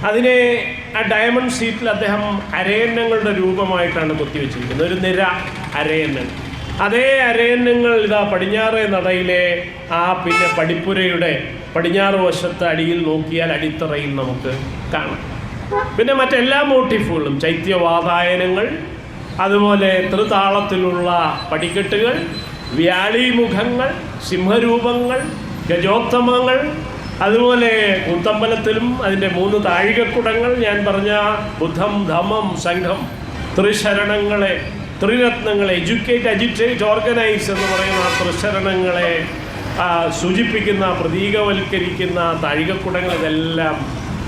അതിനെ ആ ഡയമണ്ട് സീറ്റിൽ അദ്ദേഹം അരയന്നങ്ങളുടെ രൂപമായിട്ടാണ് കൊത്തിവെച്ചിരിക്കുന്നത്, ഒരു നിര അരയന്നങ്ങൾ. അതേ അരയന്നങ്ങൾ ഇതാ പടിഞ്ഞാറേ നടയിലെ ആ പിന്നെ പടിപ്പുരയുടെ പടിഞ്ഞാറ് വശത്ത് അടിയിൽ നോക്കിയാൽ അടിത്തറയിൽ നമുക്ക് കാണാം. പിന്നെ മറ്റെല്ലാ മോട്ടീഫുകളും, ചൈത്യവാതായനങ്ങൾ, അതുപോലെ ത്രിതാളത്തിലുള്ള പടിക്കെട്ടുകൾ, വ്യാളീമുഖങ്ങൾ, സിംഹരൂപങ്ങൾ, ഗജോത്തമങ്ങൾ, അതുപോലെ കൂത്തമ്പലത്തിലും അതിൻ്റെ 3 താഴികക്കുടങ്ങൾ, ഞാൻ പറഞ്ഞ ബുദ്ധം ധമ്മം സംഘം, ത്രിശരണങ്ങളെ, ത്രിരത്നങ്ങളെ, എഡ്യൂക്കേറ്റ്, അജിറ്റേറ്റ്, ഓർഗനൈസ് എന്ന് പറയുന്ന ത്രിശരണങ്ങളെ സൂചിപ്പിക്കുന്ന, പ്രതീകവൽക്കരിക്കുന്ന താഴികക്കുടങ്ങൾ, ഇതെല്ലാം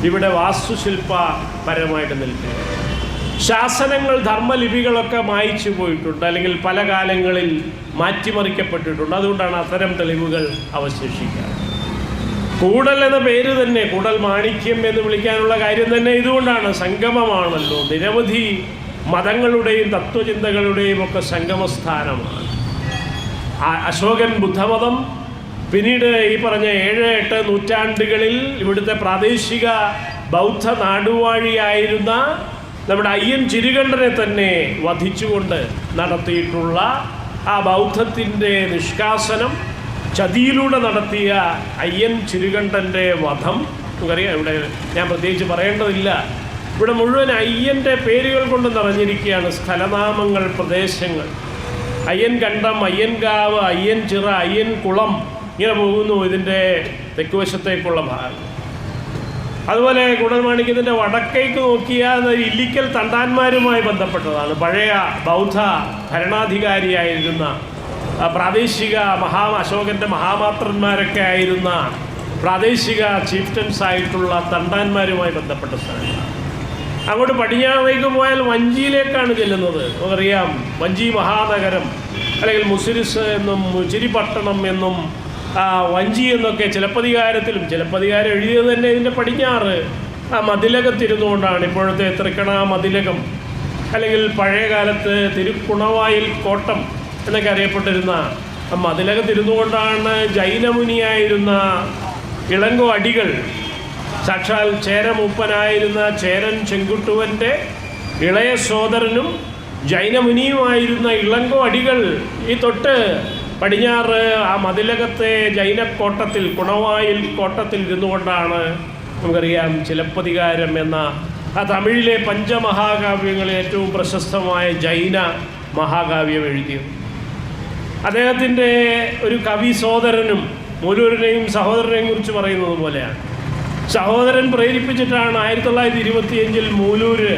ഇവിടെ വാസ്തുശില്പപരമായിട്ട് നിൽക്കുന്നു. ശാസനങ്ങൾ, ധർമ്മലിപികളൊക്കെ മായ്ച്ചു പോയിട്ടുണ്ട്, അല്ലെങ്കിൽ പല കാലങ്ങളിൽ മാറ്റിമറിക്കപ്പെട്ടിട്ടുണ്ട്. അതുകൊണ്ടാണ് അത്തരം തെളിവുകൾ അവശേഷിക്കുക. കൂടൽ എന്ന പേര് തന്നെ, കൂടൽ മാണിക്യം എന്ന് വിളിക്കാനുള്ള കാര്യം തന്നെ ഇതുകൊണ്ടാണ്. സംഗമമാണല്ലോ, നിരവധി മതങ്ങളുടെയും തത്വചിന്തകളുടെയും ഒക്കെ സംഗമസ്ഥാനമാണ്. അശോകൻ ബുദ്ധമതം, പിന്നീട് ഈ പറഞ്ഞ 7-8 നൂറ്റാണ്ടുകളിൽ ഇവിടുത്തെ പ്രാദേശിക ബൗദ്ധ നാടുവാഴിയായിരുന്ന നമ്മുടെ അയ്യൻ ചിരുകണ്ഠനെ തന്നെ വധിച്ചുകൊണ്ട് നടത്തിയിട്ടുള്ള ആ ബൗദ്ധത്തിൻ്റെ നിഷ്കാസനം, ചതിയിലൂടെ നടത്തിയ അയ്യൻ ചിരുകണ്ഠൻ്റെ വധം നമുക്കറിയാം. ഇവിടെ ഞാൻ പ്രത്യേകിച്ച് പറയേണ്ടതില്ല. ഇവിടെ മുഴുവൻ അയ്യൻ്റെ പേരുകൾ കൊണ്ട് നിറഞ്ഞിരിക്കുകയാണ്. സ്ഥലനാമങ്ങൾ, പ്രദേശങ്ങൾ. അയ്യൻ കണ്ടം, അയ്യൻകാവ്, അയ്യൻ ചിറ, അയ്യൻ കുളം, ഇങ്ങനെ പോകുന്നു ഇതിൻ്റെ തെക്കുവശത്തേക്കുള്ള ഭാഗം. അതുപോലെ കുടൽമാണിക്യത്തിൻ്റെ വടക്കേക്ക് നോക്കിയാൽ ഇല്ലിക്കൽ തണ്ടാന്മാരുമായി ബന്ധപ്പെട്ടതാണ്. പഴയ ബൗദ്ധ ഭരണാധികാരിയായിരുന്ന പ്രാദേശിക അശോകൻ്റെ മഹാമാത്രന്മാരൊക്കെ ആയിരുന്ന പ്രാദേശിക ചീഫ്റ്റൻസ് ആയിട്ടുള്ള തണ്ടാന്മാരുമായി ബന്ധപ്പെട്ട സ്ഥലങ്ങളാണ്. അങ്ങോട്ട് പടിഞ്ഞാറേക്ക് പോയാൽ വഞ്ചിയിലേക്കാണ് ചെല്ലുന്നത്. നമുക്കറിയാം, വഞ്ചി മഹാനഗരം, അല്ലെങ്കിൽ മുസിരിസ് എന്നും മുച്ചിരിപട്ടണം എന്നും വഞ്ചി എന്നൊക്കെ ചിലപ്പതികാരം എഴുതിയത് തന്നെ ഇതിൻ്റെ പടിഞ്ഞാറ് ആ മതിലകത്തിരുന്നുകൊണ്ടാണ്. ഇപ്പോഴത്തെ തൃക്കണ മതിലകം, അല്ലെങ്കിൽ പഴയ കാലത്ത് തിരുക്കുണവായിൽ കോട്ടം എന്നൊക്കെ അറിയപ്പെട്ടിരുന്ന ആ മതിലകത്തിരുന്നുകൊണ്ടാണ് ജൈനമുനിയായിരുന്ന ഇളങ്കോ അടികൾ, സാക്ഷാൽ ചേരമൂപ്പനായിരുന്ന ചേരൻ ചെങ്കുട്ടുവൻ്റെ ഇളയ സോദരനും ജൈനമുനിയുമായിരുന്ന ഇളങ്കോ അടികൾ ഈ തൊട്ട് പടിഞ്ഞാറ് ആ മതിലകത്തെ ജൈനക്കോട്ടത്തിൽ, കുണവായിൽ കോട്ടത്തിൽ ഇരുന്നുകൊണ്ടാണ് നമുക്കറിയാം ചിലപ്പതികാരം എന്ന ആ തമിഴിലെ പഞ്ചമഹാകാവ്യങ്ങളിൽ ഏറ്റവും പ്രശസ്തമായ ജൈന മഹാകാവ്യം എഴുതിയത്. അദ്ദേഹത്തിൻ്റെ ഒരു കവി സോദരനും മൂലൂരിനെയും സഹോദരനെയും കുറിച്ച് പറയുന്നത് പോലെയാണ്. സഹോദരൻ പ്രേരിപ്പിച്ചിട്ടാണ് 1925 മൂലൂര്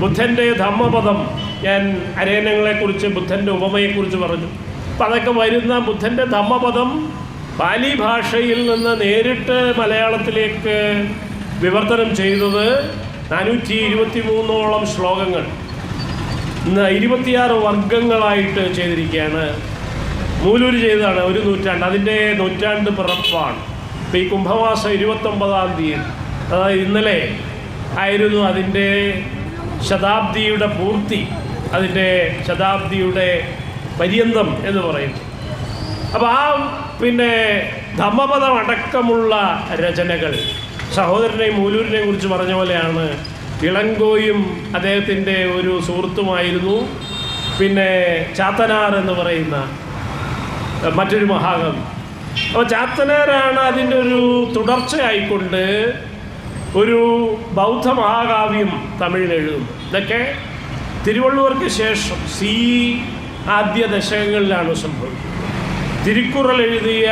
ബുദ്ധൻ്റെ ധമ്മപദം, ഞാൻ അരയന്നങ്ങളെക്കുറിച്ച് ബുദ്ധൻ്റെ ഉപമയെക്കുറിച്ച് പറഞ്ഞു. അപ്പം അതൊക്കെ വരുന്ന ബുദ്ധൻ്റെ ധമ്മപദം പാലി ഭാഷയിൽ നിന്ന് നേരിട്ട് മലയാളത്തിലേക്ക് വിവർത്തനം ചെയ്തത് 423ഓളം ശ്ലോകങ്ങൾ 26 വർഗങ്ങളായിട്ട് ചെയ്തിരിക്കുകയാണ്. മൂലൂർ ചെയ്തതാണ്. 1 നൂറ്റാണ്ട്, അതിൻ്റെ നൂറ്റാണ്ട് പിറപ്പാണ്. ഇപ്പോൾ ഈ കുംഭമാസം 29-ാം തീയതി, അതായത് ഇന്നലെ ആയിരുന്നു അതിൻ്റെ ശതാബ്ദിയുടെ പൂർത്തി, അതിൻ്റെ ശതാബ്ദിയുടെ പര്യന്തം എന്ന് പറയുന്നു. അപ്പോൾ ആ പിന്നെ ധമ്മപദം അടക്കമുള്ള രചനകൾ സഹോദരനെയും മൂലൂരിനെയും കുറിച്ച് പറഞ്ഞ പോലെയാണ്. ഇളങ്കോയും അദ്ദേഹത്തിൻ്റെ ഒരു സുഹൃത്തുമായിരുന്നു. പിന്നെ ചാത്തനാർ എന്ന് പറയുന്ന മറ്റൊരു മഹാകവി. അപ്പോൾ ചാത്തനാരാണ് അതിൻ്റെ ഒരു തുടർച്ചയായിക്കൊണ്ട് ഒരു ബൗദ്ധ മഹാകാവ്യം തമിഴിൽ എഴുതുന്നു. ഇതൊക്കെ തിരുവള്ളുവർക്ക് ശേഷം ആദ്യ ദശകങ്ങളിലാണ് സംഭവിക്കുന്നത്. തിരുക്കുറൾ എഴുതിയ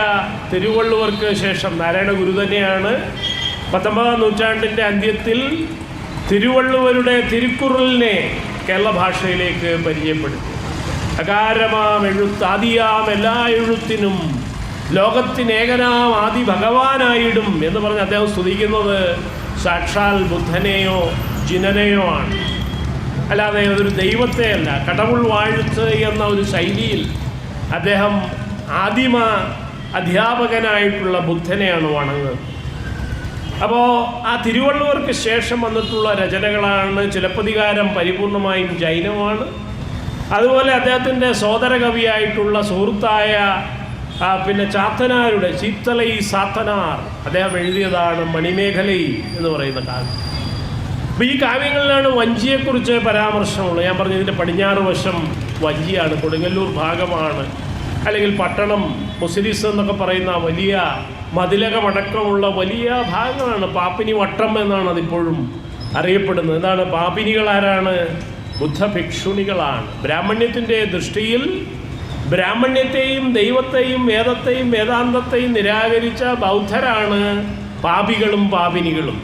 തിരുവള്ളുവർക്ക് ശേഷം നാരായണ ഗുരു തന്നെയാണ് 19-ാം നൂറ്റാണ്ടിൻ്റെ അന്ത്യത്തിൽ തിരുവള്ളുവരുടെ തിരുക്കുറളിനെ കേരള ഭാഷയിലേക്ക് പരിചയപ്പെടുത്തി. അകാരമാം എഴുത്ത് ആദിയാം എല്ലാ എഴുത്തിനും ലോകത്തിനേകനാം ആദി ഭഗവാനായിടും എന്ന് പറഞ്ഞ് അദ്ദേഹം സ്തുതിക്കുന്നത് സാക്ഷാൽ ബുദ്ധനെയോ ജിനനെയോ ആണ്, അല്ലാതെ അതൊരു ദൈവത്തെയല്ല. കടവുൾ വാഴ്ത്ത് എന്ന ഒരു ശൈലിയിൽ അദ്ദേഹം ആദിമ അധ്യാപകനായിട്ടുള്ള ബുദ്ധനെയാണ് വണങ്ങുന്നത്. അപ്പോൾ ആ തിരുവള്ളുവർക്ക് ശേഷം വന്നിട്ടുള്ള രചനകളാണ് ചിലപ്പതികാരം പരിപൂർണമായും ജൈനമാണ്. അതുപോലെ അദ്ദേഹത്തിൻ്റെ സോദര കവിയായിട്ടുള്ള സുഹൃത്തായ പിന്നെ ചാത്തനാരുടെ ചീത്തലൈ സാത്തനാർ അദ്ദേഹം എഴുതിയതാണ് മണിമേഖലൈ എന്ന് പറയുന്ന കാവ്യം. അപ്പോൾ ഈ കാവ്യങ്ങളിലാണ് വഞ്ചിയെക്കുറിച്ച് പരാമർശമുള്ളത്. ഞാൻ പറഞ്ഞു ഇതിൻ്റെ പടിഞ്ഞാറ് വശം വഞ്ചിയാണ്, കൊടുങ്ങല്ലൂർ ഭാഗമാണ്, അല്ലെങ്കിൽ പട്ടണം മുസിരിസ് എന്നൊക്കെ പറയുന്ന വലിയ മതിലകമടക്കമുള്ള വലിയ ഭാഗമാണ്. പാപ്പിനി വട്ടം എന്നാണ് അതിപ്പോഴും അറിയപ്പെടുന്നത്. എന്താണ് പാപ്പിനികൾ? ആരാണ്? ബുദ്ധഭിക്ഷുണികളാണ്. ബ്രാഹ്മണ്യത്തിൻ്റെ ദൃഷ്ടിയിൽ ബ്രാഹ്മണ്യത്തെയും ദൈവത്തെയും വേദത്തെയും വേദാന്തത്തെയും നിരാകരിച്ച ബൗദ്ധരാണ് പാപികളും പാപിനികളും.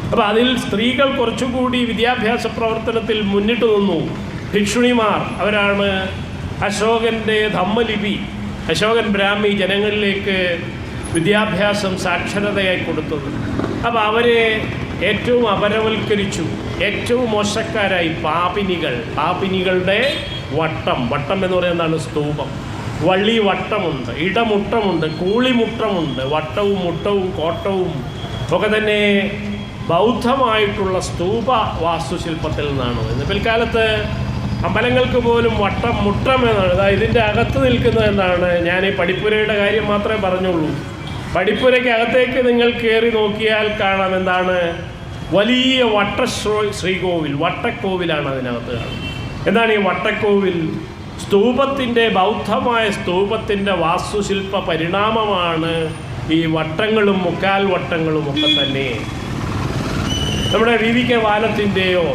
അപ്പോൾ അതിൽ സ്ത്രീകൾ കുറച്ചുകൂടി വിദ്യാഭ്യാസ പ്രവർത്തനത്തിൽ മുന്നിട്ട് നിന്നു. ഭിക്ഷുണിമാർ അവരാണ് അശോകൻ്റെ ധമ്മലിപി, അശോകൻ ബ്രാഹ്മി ജനങ്ങളിലേക്ക് വിദ്യാഭ്യാസം സാക്ഷരതയായി കൊടുത്തത്. അപ്പോൾ അവരെ ഏറ്റവും അപരവൽക്കരിച്ചു, ഏറ്റവും മോശക്കാരായി പാപിനികൾ. പാപിനികളുടെ വട്ടം എന്ന് പറയുന്നതാണ് സ്തൂപം. വള്ളി വട്ടമുണ്ട്, ഇടമുട്ടമുണ്ട്, കൂളിമുട്ടമുണ്ട്. വട്ടവും മുട്ടവും കോട്ടവും ഒക്കെ തന്നെ ബൗദ്ധമായിട്ടുള്ള സ്തൂപ വാസ്തുശില്പത്തിൽ നിന്നാണ് വരുന്നത്. പിൽക്കാലത്ത് അമ്പലങ്ങൾക്ക് പോലും വട്ടം മുട്ടം എന്നാണ്. അതായത് ഇതിൻ്റെ അകത്ത് നിൽക്കുന്നത് എന്താണ്? ഞാൻ ഈ പടിപ്പുരയുടെ കാര്യം മാത്രമേ പറഞ്ഞുള്ളൂ. പടിപ്പുരയ്ക്ക് അകത്തേക്ക് നിങ്ങൾ കയറി നോക്കിയാൽ കാണാം എന്താണ്? വലിയ ശ്രീകോവിൽ, വട്ടക്കോവിലാണ് അതിനകത്ത് കാണുന്നത്. എന്താണ് ഈ വട്ടക്കോവിൽ? സ്തൂപത്തിൻ്റെ, ബൗദ്ധമായ സ്തൂപത്തിൻ്റെ വാസ്തുശില്പ പരിണാമമാണ് ഈ വട്ടങ്ങളും മുക്കാൽ വട്ടങ്ങളും ഒക്കെ തന്നെ. നമ്മുടെ VVK വാലത്തിൻ്റെയോ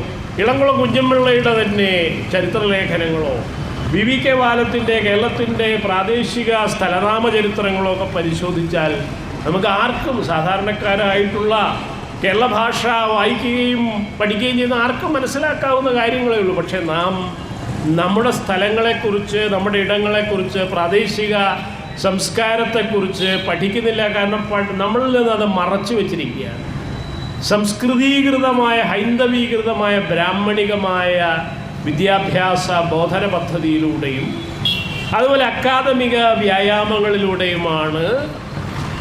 ഇളംകുളം കുഞ്ഞമ്പിള്ളയുടെ തന്നെ ചരിത്രലേഖനങ്ങളോ VVK വാലത്തിൻ്റെ കേരളത്തിൻ്റെ പ്രാദേശിക സ്ഥലനാമ ചരിത്രങ്ങളോ ഒക്കെ പരിശോധിച്ചാൽ നമുക്ക് ആർക്കും, സാധാരണക്കാരായിട്ടുള്ള കേരള ഭാഷ വായിക്കുകയും പഠിക്കുകയും ചെയ്യുന്ന ആർക്കും മനസ്സിലാക്കാവുന്ന കാര്യങ്ങളേ ഉള്ളൂ. പക്ഷേ നാം നമ്മുടെ സ്ഥലങ്ങളെക്കുറിച്ച്, നമ്മുടെ ഇടങ്ങളെക്കുറിച്ച്, പ്രാദേശിക സംസ്കാരത്തെക്കുറിച്ച് പഠിക്കുന്നില്ല. കാരണം നമ്മളിൽ നിന്ന് അത് മറച്ചു വച്ചിരിക്കുകയാണ്. സംസ്കൃതീകൃതമായ, ഹൈന്ദവീകൃതമായ, ബ്രാഹ്മണികമായ വിദ്യാഭ്യാസ ബോധന പദ്ധതിയിലൂടെയും അതുപോലെ അക്കാദമിക വ്യായാമങ്ങളിലൂടെയുമാണ്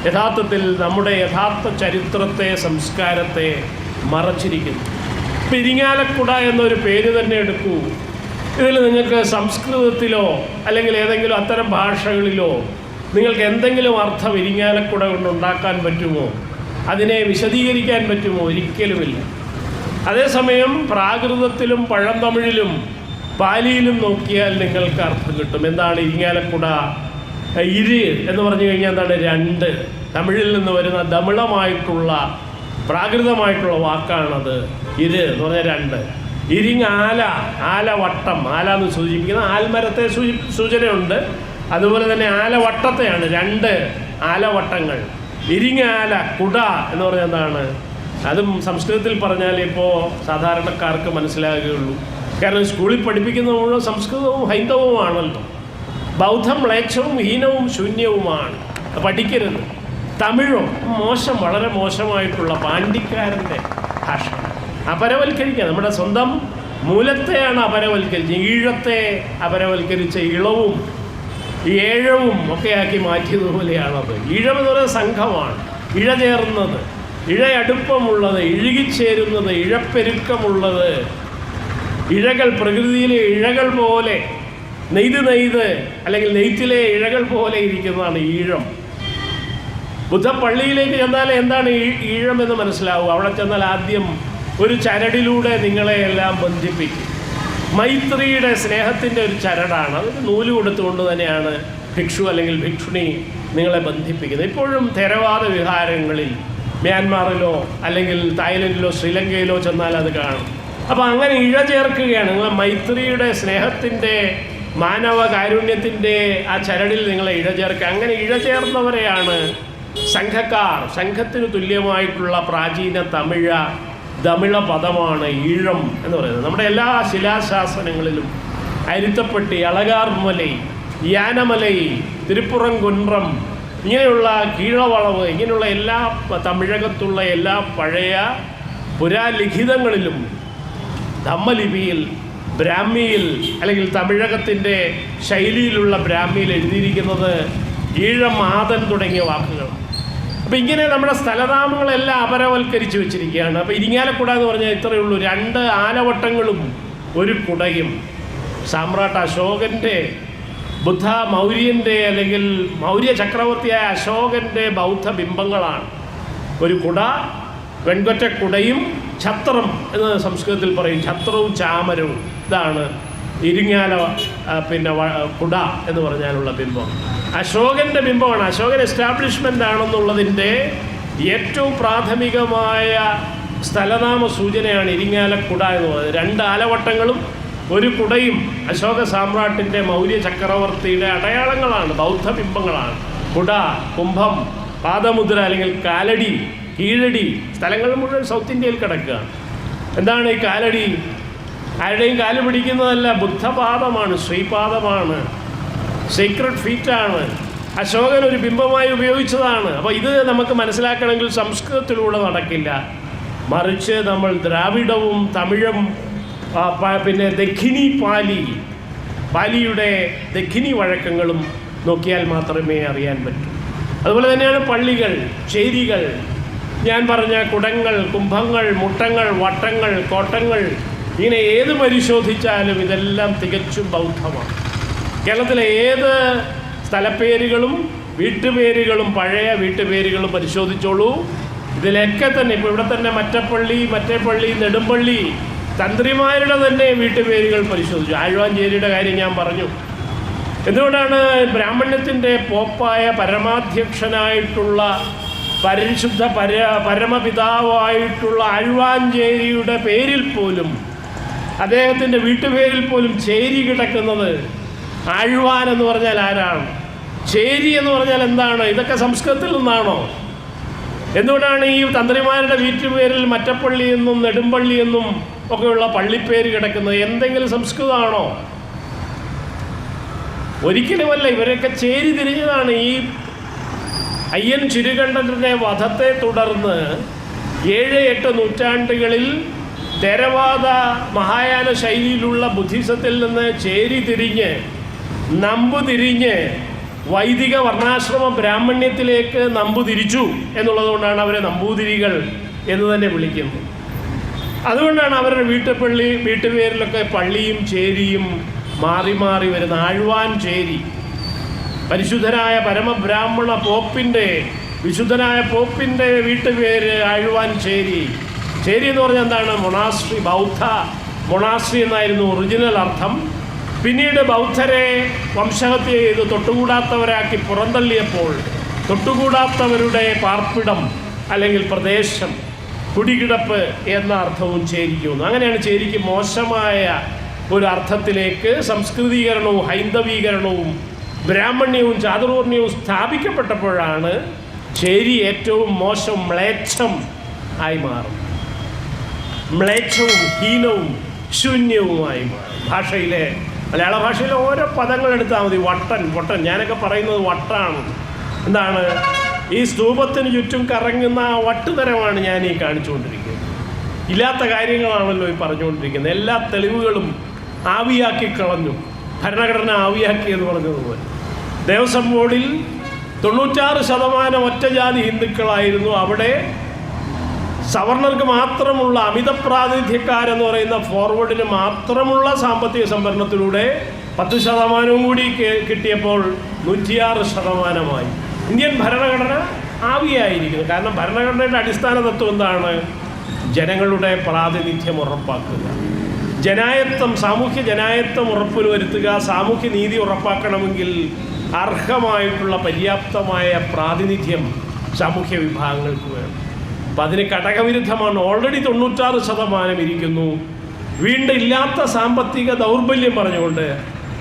യഥാർത്ഥത്തിൽ നമ്മുടെ യഥാർത്ഥ ചരിത്രത്തെ, സംസ്കാരത്തെ മറച്ചിരിക്കുന്നു. ഇപ്പം ഇരിങ്ങാലക്കുട എന്നൊരു പേര് തന്നെ എടുക്കൂ. ഇതിൽ നിങ്ങൾക്ക് സംസ്കൃതത്തിലോ അല്ലെങ്കിൽ ഏതെങ്കിലും അത്തരം ഭാഷകളിലോ നിങ്ങൾക്ക് എന്തെങ്കിലും അർത്ഥം ഇരിങ്ങാലക്കുട കൊണ്ടുണ്ടാക്കാൻ പറ്റുമോ? അതിനെ വിശദീകരിക്കാൻ പറ്റുമോ? ഒരിക്കലുമില്ല. അതേസമയം പ്രാകൃതത്തിലും പഴന്തമിഴിലും പാലിയിലും നോക്കിയാൽ നിങ്ങൾക്ക് അർത്ഥം കിട്ടും. എന്താണ് ഇരിങ്ങാലക്കുട? ഇര് എന്ന് പറഞ്ഞു കഴിഞ്ഞാൽ എന്താണ്? രണ്ട്. തമിഴിൽ നിന്ന് വരുന്ന തമിളമായിട്ടുള്ള പ്രാകൃതമായിട്ടുള്ള വാക്കാണത്. ഇര് എന്ന് പറഞ്ഞാൽ രണ്ട്. ഇരിങ്ങാല, ആലവട്ടം, ആല എന്ന് സൂചിപ്പിക്കുന്ന ആൽമരത്തെ സൂചനയുണ്ട്. അതുപോലെ തന്നെ ആലവട്ടത്തെയാണ്, രണ്ട് ആലവട്ടങ്ങൾ. ഇരിങ്ങാല കുട എന്ന് പറഞ്ഞാൽ എന്താണ്? അതും സംസ്കൃതത്തിൽ പറഞ്ഞാൽ ഇപ്പോൾ സാധാരണക്കാർക്ക് മനസ്സിലാകുകയുള്ളൂ. കാരണം സ്കൂളിൽ പഠിപ്പിക്കുന്നത് മുഴുവൻ സംസ്കൃതവും ഹൈന്ദവവുമാണല്ലോ. ബൗദ്ധം മ്ലേച്ഛവും ഹീനവും ശൂന്യവുമാണ്, പഠിക്കരുത്. തമിഴും മോശം, വളരെ മോശമായിട്ടുള്ള പാണ്ഡിക്കാരൻ്റെ ഭാഷ. അപരവൽക്കരിക്കുക, നമ്മുടെ സ്വന്തം മൂലത്തെയാണ് അപരവൽക്കരിച്ച്, ഈഴത്തെ അപരവൽക്കരിച്ച ഇളവും ഏഴവും ഒക്കെയാക്കി മാറ്റിയതുപോലെയാണത്. ഈഴമെന്ന് പറയുന്നത് സംഘമാണ്, ഇഴ ചേർന്നത്, ഇഴയടുപ്പമുള്ളത്, ഇഴുകിച്ചേരുന്നത്, ഇഴപ്പെരുക്കമുള്ളത്. ഇഴകൾ, പ്രകൃതിയിലെ ഇഴകൾ പോലെ നെയ്ത് അല്ലെങ്കിൽ നെയ്ത്തിലെ ഇഴകൾ പോലെ ഇരിക്കുന്നതാണ് ഈഴം. ബുദ്ധപ്പള്ളിയിലേക്ക് ചെന്നാൽ എന്താണ് ഈഴം എന്ന് മനസ്സിലാവുക. അവിടെ ചെന്നാൽ ആദ്യം ഒരു ചരടിലൂടെ നിങ്ങളെ എല്ലാം ബന്ധിപ്പിക്കും. മൈത്രിയുടെ സ്നേഹത്തിൻ്റെ ഒരു ചരടാണ്. അതൊരു നൂല് കൊടുത്തുകൊണ്ട് തന്നെയാണ് ഭിക്ഷു അല്ലെങ്കിൽ ഭിക്ഷുണി നിങ്ങളെ ബന്ധിപ്പിക്കുന്നത്. ഇപ്പോഴും തേരവാദ വിഹാരങ്ങളിൽ മ്യാൻമാറിലോ അല്ലെങ്കിൽ തായ്ലൻഡിലോ ശ്രീലങ്കയിലോ ചെന്നാൽ അത് കാണും. അപ്പോൾ അങ്ങനെ ഇഴചേർക്കുകയാണ്. നിങ്ങൾ മൈത്രിയുടെ, സ്നേഹത്തിൻ്റെ, മാനവ കാരുണ്യത്തിൻ്റെ ആ ചരടിൽ നിങ്ങളെ ഇഴചേർക്കുക. അങ്ങനെ ഇഴചേർന്നവരെയാണ് സംഘക്കാർ. സംഘത്തിന് തുല്യമായിട്ടുള്ള പ്രാചീന തമിഴ പദമാണ് ഈഴം എന്ന് പറയുന്നത്. നമ്മുടെ എല്ലാ ശിലാശാസനങ്ങളിലും അരുത്തപ്പെട്ടി, അളകാർമലൈ, യാനമലൈ, തിരുപ്പുറംകുன்றம், ഇങ്ങനെയുള്ള കീഴവളവ്, ഇങ്ങനെയുള്ള എല്ലാ തമിഴകത്തുള്ള എല്ലാ പഴയ പുരാലിഖിതങ്ങളിലും ധമ്മലിപിയിൽ, ബ്രാഹ്മിയിൽ അല്ലെങ്കിൽ തമിഴകത്തിൻ്റെ ശൈലിയിലുള്ള ബ്രാഹ്മിയിൽ എഴുതിയിരിക്കുന്നത് ഈഴം, ആദൻ തുടങ്ങിയ വാക്കുകൾ. അപ്പോൾ ഇങ്ങനെ നമ്മുടെ സ്ഥലനാമങ്ങളെല്ലാം അപരവൽക്കരിച്ച് വെച്ചിരിക്കുകയാണ്. അപ്പോൾ ഇരിങ്ങാലക്കുട എന്ന് പറഞ്ഞാൽ ഇത്രയേ ഉള്ളൂ, 2 ആലവട്ടങ്ങളും ഒരു കുടയും. സാമ്രാട്ട് അശോകൻ്റെ, ബുദ്ധ മൗര്യൻ്റെ അല്ലെങ്കിൽ മൗര്യ ചക്രവർത്തിയായ അശോകൻ്റെ ബൗദ്ധ ബിംബങ്ങളാണ്. ഒരു കുട, വെൺകൊറ്റക്കുടയും ഛത്രം എന്ന് സംസ്കൃതത്തിൽ പറയും. ഛത്രവും ചാമരവും, ഇതാണ് ഇരിങ്ങാല കുട എന്ന് പറഞ്ഞാലുള്ള ബിംബം. അശോകൻ്റെ ബിംബമാണ്. അശോകൻ എസ്റ്റാബ്ലിഷ്മെൻ്റ് ആണെന്നുള്ളതിൻ്റെ ഏറ്റവും പ്രാഥമികമായ സ്ഥലനാമ സൂചനയാണ് ഇരിങ്ങാലക്കുട എന്ന് പറയുന്നത്. 2 ആലവട്ടങ്ങളും ഒരു കുടയും അശോക സാമ്രാട്ടിൻ്റെ, മൗര്യ ചക്രവർത്തിയുടെ അടയാളങ്ങളാണ്, ബൗദ്ധ ബിംബങ്ങളാണ്. കുട, കുംഭം, പാദമുദ്ര അല്ലെങ്കിൽ കാലടി, കീഴടി, സ്ഥലങ്ങൾ മുഴുവൻ സൗത്ത് ഇന്ത്യയിൽ കിടക്കുകയാണ്. എന്താണ് ഈ കാലടി? ആരുടെയും കാല് പിടിക്കുന്നതല്ല, ബുദ്ധപാദമാണ്, ശ്രീപാദമാണ്, സീക്രട്ട് ഫീറ്റാണ്. അശോകൻ ഒരു ബിംബമായി ഉപയോഗിച്ചതാണ്. അപ്പോൾ ഇത് നമുക്ക് മനസ്സിലാക്കണമെങ്കിൽ സംസ്കൃതത്തിലൂടെ നടക്കില്ല. മറിച്ച് നമ്മൾ ദ്രാവിഡവും തമിഴും പിന്നെ ദക്ഷിണി പാലിയുടെ ദക്ഷിണി വഴക്കങ്ങളും നോക്കിയാൽ മാത്രമേ അറിയാൻ പറ്റൂ. അതുപോലെ തന്നെയാണ് പള്ളികൾ, ചേരികൾ, ഞാൻ പറഞ്ഞ കുടങ്ങൾ, കുംഭങ്ങൾ, മുട്ടങ്ങൾ, വട്ടങ്ങൾ, കോട്ടങ്ങൾ, ഇങ്ങനെ ഏത് പരിശോധിച്ചാലും ഇതെല്ലാം തികച്ചും ബൗദ്ധമാണ്. കേരളത്തിലെ ഏത് സ്ഥലപ്പേരുകളും വീട്ടുപേരുകളും പഴയ വീട്ടുപേരുകളും പരിശോധിച്ചോളൂ. ഇതിലൊക്കെ തന്നെ ഇപ്പോൾ ഇവിടെ തന്നെ മറ്റപ്പള്ളി, മറ്റേ പള്ളി, നെടുമ്പള്ളി, തന്ത്രിമാരുടെ തന്നെ വീട്ടുപേരുകൾ പരിശോധിച്ചു. ആഴ്വാഞ്ചേരിയുടെ കാര്യം ഞാൻ പറഞ്ഞു. എന്തുകൊണ്ടാണ് ബ്രാഹ്മണ്യത്തിൻ്റെ പോപ്പായ പരമാധ്യക്ഷനായിട്ടുള്ള പരിശുദ്ധ പരമപിതാവായിട്ടുള്ള ആഴ്വാഞ്ചേരിയുടെ പേരിൽ പോലും, അദ്ദേഹത്തിൻ്റെ വീട്ടുപേരിൽ പോലും ചേരി കിടക്കുന്നത്? ആഴ്വാൻ എന്ന് പറഞ്ഞാൽ ആരാണ്? ചേരി എന്ന് പറഞ്ഞാൽ എന്താണ്? ഇതൊക്കെ സംസ്കൃതത്തിൽ നിന്നാണോ? എന്തുകൊണ്ടാണ് ഈ തന്ത്രിമാരുടെ വീട്ടുപേരിൽ മറ്റപ്പള്ളി എന്നും നെടുമ്പള്ളി എന്നും ഒക്കെയുള്ള പള്ളിപ്പേര് കിടക്കുന്നത്? എന്തെങ്കിലും സംസ്കൃതമാണോ? ഒരിക്കലുമല്ല. ഇവരൊക്കെ ചേരി തിരിഞ്ഞതാണ്. ഈ അയ്യൻ ചിരുകണ്ഠൻ്റെ വധത്തെ തുടർന്ന് 7-8 നൂറ്റാണ്ടുകളിൽ തേരവാദ മഹായാന ശൈലിയിലുള്ള ബുദ്ധിസത്തിൽ നിന്ന് ചേരി തിരിഞ്ഞ്, നമ്പു തിരിഞ്ഞ് വൈദിക വർണ്ണാശ്രമ ബ്രാഹ്മണ്യത്തിലേക്ക് നമ്പു തിരിച്ചു എന്നുള്ളതുകൊണ്ടാണ് അവരെ നമ്പൂതിരികൾ എന്ന് തന്നെ വിളിക്കുന്നത്. അതുകൊണ്ടാണ് അവരുടെ വീട്ടുപേരിലൊക്കെ പള്ളിയും ചേരിയും മാറി മാറി വരുന്ന. ആഴ്വാൻ ചേരി, പരിശുദ്ധനായ പരമബ്രാഹ്മണ പോപ്പിൻ്റെ, വിശുദ്ധനായ പോപ്പിൻ്റെ വീട്ടുപേര് ആഴ്വാൻ ചേരി. ചേരി എന്ന് പറഞ്ഞാൽ എന്താണ്? മൊണാസ്ട്രി, ബൗദ്ധ മൊണാസ്ട്രി എന്നായിരുന്നു ഒറിജിനൽ അർത്ഥം. പിന്നീട് ബൗദ്ധരെ വംശഹത്യ ചെയ്ത് തൊട്ടുകൂടാത്തവരാക്കി പുറന്തള്ളിയപ്പോൾ തൊട്ടുകൂടാത്തവരുടെ പാർപ്പിടം അല്ലെങ്കിൽ പ്രദേശം, കുടികിടപ്പ് എന്ന അർത്ഥവും ചേരിക്ക് വന്നു. അങ്ങനെയാണ് ചേരിക്ക് മോശമായ ഒരു അർത്ഥത്തിലേക്ക് സംസ്കൃതീകരണവും ഹൈന്ദവീകരണവും ബ്രാഹ്മണ്യവും ചാതുർവർണ്ണയവും സ്ഥാപിക്കപ്പെട്ടപ്പോഴാണ് ചേരി ഏറ്റവും മോശം, മ്ലേച്ഛം ആയി മാറും. മ്ലേച്ഛവും ഹീനവും ശൂന്യവുമായി മാറും. മലയാള ഭാഷയിലെ ഓരോ പദങ്ങൾ എടുത്താൽ മതി. വട്ടൻ, പൊട്ടൻ, ഞാനൊക്കെ പറയുന്നത് വട്ടാണ്. എന്താണ്? ഈ സ്തൂപത്തിന് ചുറ്റും കറങ്ങുന്ന ആ വട്ടുതരമാണ് ഞാൻ ഈ കാണിച്ചുകൊണ്ടിരിക്കുന്നത്. ഇല്ലാത്ത കാര്യങ്ങളാണല്ലോ ഈ പറഞ്ഞുകൊണ്ടിരിക്കുന്നത്. എല്ലാ തെളിവുകളും ആവിയാക്കി കളഞ്ഞു. ഭരണഘടന ആവിയാക്കി എന്ന് പറഞ്ഞതുപോലെ. ദേവസ്വം ബോർഡിൽ 96% ഒറ്റജാതി ഹിന്ദുക്കളായിരുന്നു. അവിടെ സവർണർക്ക് മാത്രമുള്ള അമിത പ്രാതിനിധ്യക്കാരെന്ന് പറയുന്ന ഫോർവേഡിന് മാത്രമുള്ള സാമ്പത്തിക സംവരണത്തിലൂടെ 10% കൂടി കിട്ടിയപ്പോൾ 106%. ഇന്ത്യൻ ഭരണഘടന ആവിയായിരിക്കുന്നു. കാരണം ഭരണഘടനയുടെ അടിസ്ഥാന തത്വം എന്താണ്? ജനങ്ങളുടെ പ്രാതിനിധ്യം ഉറപ്പാക്കുക, ജനായത്വം, സാമൂഹ്യ ജനായത്വം ഉറപ്പുവരുത്തുക. സാമൂഹ്യ നീതി ഉറപ്പാക്കണമെങ്കിൽ അർഹമായിട്ടുള്ള പര്യാപ്തമായ പ്രാതിനിധ്യം സാമൂഹ്യ വിഭാഗങ്ങൾക്ക് വേണം. അപ്പം അതിന് ഘടകവിരുദ്ധമാണ്. ഓൾറെഡി 96% ഇരിക്കുന്നു. വീണ്ടും ഇല്ലാത്ത സാമ്പത്തിക ദൗർബല്യം പറഞ്ഞുകൊണ്ട്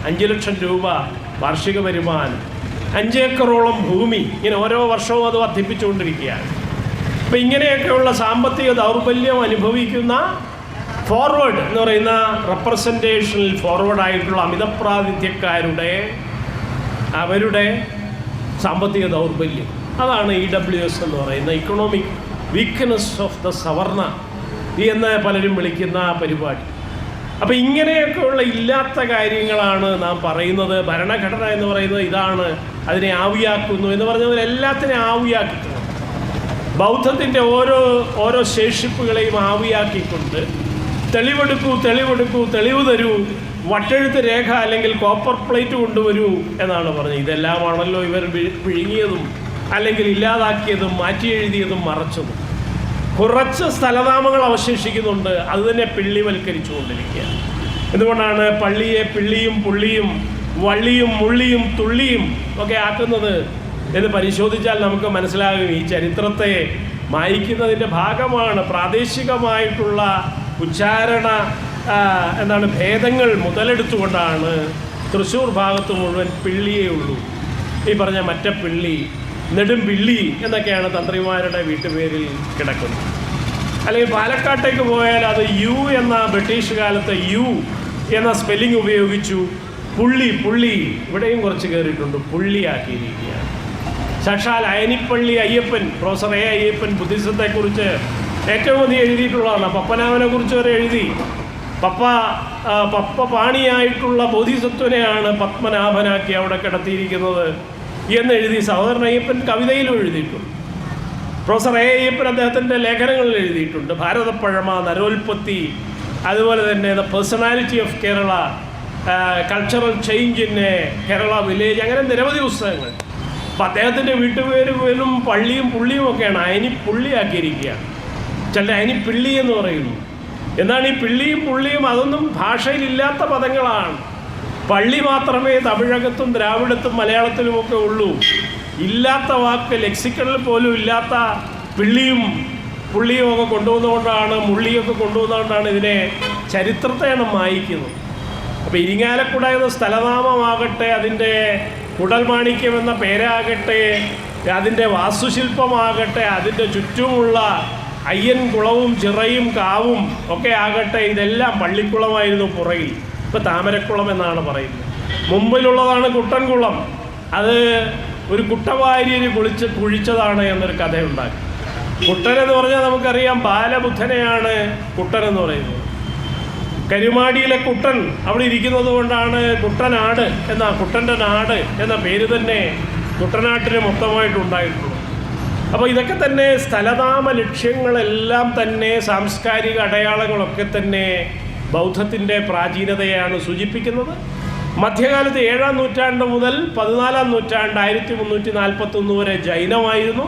5 ലക്ഷം രൂപ വാർഷിക വരുമാനം, 5 ഏക്കറോളം ഭൂമി, ഇങ്ങനെ ഓരോ വർഷവും അത് വർദ്ധിപ്പിച്ചുകൊണ്ടിരിക്കുകയാണ്. അപ്പം ഇങ്ങനെയൊക്കെയുള്ള സാമ്പത്തിക ദൗർബല്യം അനുഭവിക്കുന്ന ഫോർവേഡ് എന്ന് പറയുന്ന റെപ്രസെൻറ്റേഷനിൽ ഫോർവേഡായിട്ടുള്ള അമിതപ്രാതിഥ്യക്കാരുടെ അവരുടെ സാമ്പത്തിക ദൗർബല്യം, അതാണ് EWS എന്ന് പറയുന്ന ഇക്കണോമിക് വീക്ക്നെസ് ഓഫ് ദ സവർണ എന്ന് പലരും വിളിക്കുന്ന പരിപാടി. അപ്പോൾ ഇങ്ങനെയൊക്കെയുള്ള ഇല്ലാത്ത കാര്യങ്ങളാണ് നാം പറയുന്നത്. ഭരണഘടന എന്ന് പറയുന്നത് ഇതാണ്, അതിനെ ആവിയാക്കുന്നു എന്ന് പറഞ്ഞതിൽ എല്ലാത്തിനെയും ആവിയാക്കിയിട്ടുണ്ട്. ബൗദ്ധത്തിൻ്റെ ഓരോ ശേഷിപ്പുകളെയും ആവിയാക്കിക്കൊണ്ട് തെളിവെടുക്കൂ, തെളിവ് തരൂ, വട്ടെഴുത്ത് രേഖ അല്ലെങ്കിൽ കോപ്പർ പ്ലേറ്റ് കൊണ്ടുവരൂ എന്നാണ് പറഞ്ഞത്. ഇതെല്ലാമാണല്ലോ ഇവർ വിഴുങ്ങിയതും അല്ലെങ്കിൽ ഇല്ലാതാക്കിയതും മാറ്റി എഴുതിയതും മറച്ചതും. കുറച്ച് സ്ഥലനാമങ്ങൾ അവശേഷിക്കുന്നുണ്ട്, അത് തന്നെ പിള്ളിവൽക്കരിച്ചുകൊണ്ടിരിക്കുക. എന്തുകൊണ്ടാണ് പള്ളിയെ പിള്ളിയും പുള്ളിയും വള്ളിയും മുള്ളിയും തുള്ളിയും ഒക്കെ ആക്കുന്നത് എന്ന് പരിശോധിച്ചാൽ നമുക്ക് മനസ്സിലാകും. ഈ ചരിത്രത്തെ മായ്ക്കുന്നതിൻ്റെ ഭാഗമാണ് പ്രാദേശികമായിട്ടുള്ള ഉച്ചാരണ ഭേദങ്ങൾ മുതലെടുത്തുകൊണ്ടാണ് തൃശ്ശൂർ ഭാഗത്ത് മുഴുവൻ പിള്ളിയേ ഉള്ളൂ. ഈ പറഞ്ഞ മറ്റപ്പിള്ളി, നെടുംപിള്ളി എന്നൊക്കെയാണ് തന്ത്രിമാരുടെ വീട്ടുപേരിൽ കിടക്കുന്നത്. അല്ലെങ്കിൽ പാലക്കാട്ടേക്ക് പോയാൽ അത് യു എന്ന ബ്രിട്ടീഷ് കാലത്ത് യു എന്ന സ്പെല്ലിംഗ് ഉപയോഗിച്ചു. പുള്ളി ഇവിടെയും കുറച്ച് കയറിയിട്ടുണ്ട്, പുള്ളിയാക്കിയിരിക്കുകയാണ്. സാക്ഷാൽ അയനിപ്പള്ളി അയ്യപ്പൻ, പ്രൊഫസർ A. അയ്യപ്പൻ ബുദ്ധിസത്തെക്കുറിച്ച് ഏറ്റവും അധികം എഴുതിയിട്ടുള്ളതാണ്. പപ്പനാമനെ കുറിച്ച് വരെ എഴുതി. പപ്പ പാണിയായിട്ടുള്ള ബോധിസത്വനെയാണ് പത്മനാഭനാക്കി അവിടെ കിടത്തിയിരിക്കുന്നത് എന്നെഴുതി സഹോദരൻ അയ്യപ്പൻ കവിതയിലും എഴുതിയിട്ടുണ്ട്. Professor A. അയ്യപ്പൻ അദ്ദേഹത്തിൻ്റെ ലേഖനങ്ങളിൽ എഴുതിയിട്ടുണ്ട്. ഭാരതപ്പഴമ, നരോൽപ്പത്തി, അതുപോലെ തന്നെ the personality of Kerala, cultural change in Kerala village, അങ്ങനെ നിരവധി പുസ്തകങ്ങൾ. അപ്പം അദ്ദേഹത്തിൻ്റെ വീട്ടുപേര് പോലും പള്ളിയും പുള്ളിയും ഒക്കെയാണ്. അയനിപ്പുള്ളിയാക്കിയിരിക്കുകയാണ്. ചില അയനിപ്പിള്ളി എന്ന് പറയുന്നു. എന്താണ് ഈ പിള്ളിയും പുള്ളിയും? അതൊന്നും ഭാഷയിലില്ലാത്ത പദങ്ങളാണ്. പള്ളി മാത്രമേ തമിഴകത്തും ദ്രാവിഡത്തും മലയാളത്തിലുമൊക്കെ ഉള്ളൂ. ഇല്ലാത്ത വാക്ക് ലെക്സിക്കണിൽ പോലും ഇല്ലാത്ത പിള്ളിയും പുള്ളിയും ഒക്കെ കൊണ്ടുവന്നുകൊണ്ടാണ്, മുള്ളിയൊക്കെ കൊണ്ടുവന്നുകൊണ്ടാണ് ഇതിനെ ചരിത്രത്തെയാണ് മായിക്കുന്നത്. അപ്പോൾ ഇരിങ്ങാലക്കുട എന്ന സ്ഥലനാമമാകട്ടെ, അതിൻ്റെ കുടൽമാണിക്യം എന്ന പേരാകട്ടെ, അതിൻ്റെ വാസ്തുശില്പമാകട്ടെ, അതിൻ്റെ ചുറ്റുമുള്ള അയ്യൻ കുളവും ചിറയും കാവും ഒക്കെ ആകട്ടെ, ഇതെല്ലാം പള്ളിക്കുളമായിരുന്നു പുറകിൽ. ഇപ്പോൾ താമരക്കുളം എന്നാണ് പറയുന്നത്. മുമ്പിലുള്ളതാണ് കുട്ടൻകുളം. അത് ഒരു കുട്ടവാരിയിൽ കുഴിച്ചതാണ് എന്നൊരു കഥയുണ്ടാക്കി. കുട്ടൻ എന്ന് പറഞ്ഞാൽ നമുക്കറിയാം, ബാലബുദ്ധനെയാണ് കുട്ടൻ എന്ന് പറയുന്നത്. കരുമാടിയിലെ കുട്ടൻ അവിടെ ഇരിക്കുന്നത് കൊണ്ടാണ് കുട്ടനാട് കുട്ടൻ്റെ നാട് എന്ന പേര് തന്നെ കുട്ടനാട്ടിന് മൊത്തമായിട്ടുണ്ടായിട്ടുള്ളത്. അപ്പോൾ ഇതൊക്കെ തന്നെ സ്ഥലനാമ ലക്ഷ്യങ്ങളെല്ലാം തന്നെ സാംസ്കാരിക അടയാളങ്ങളൊക്കെ തന്നെ ബൗദ്ധത്തിൻ്റെ പ്രാചീനതയാണ് സൂചിപ്പിക്കുന്നത്. മധ്യകാലത്ത് 7-ാം നൂറ്റാണ്ട് മുതൽ 14-ാം നൂറ്റാണ്ട് 1341 വരെ ജൈനമായിരുന്നു.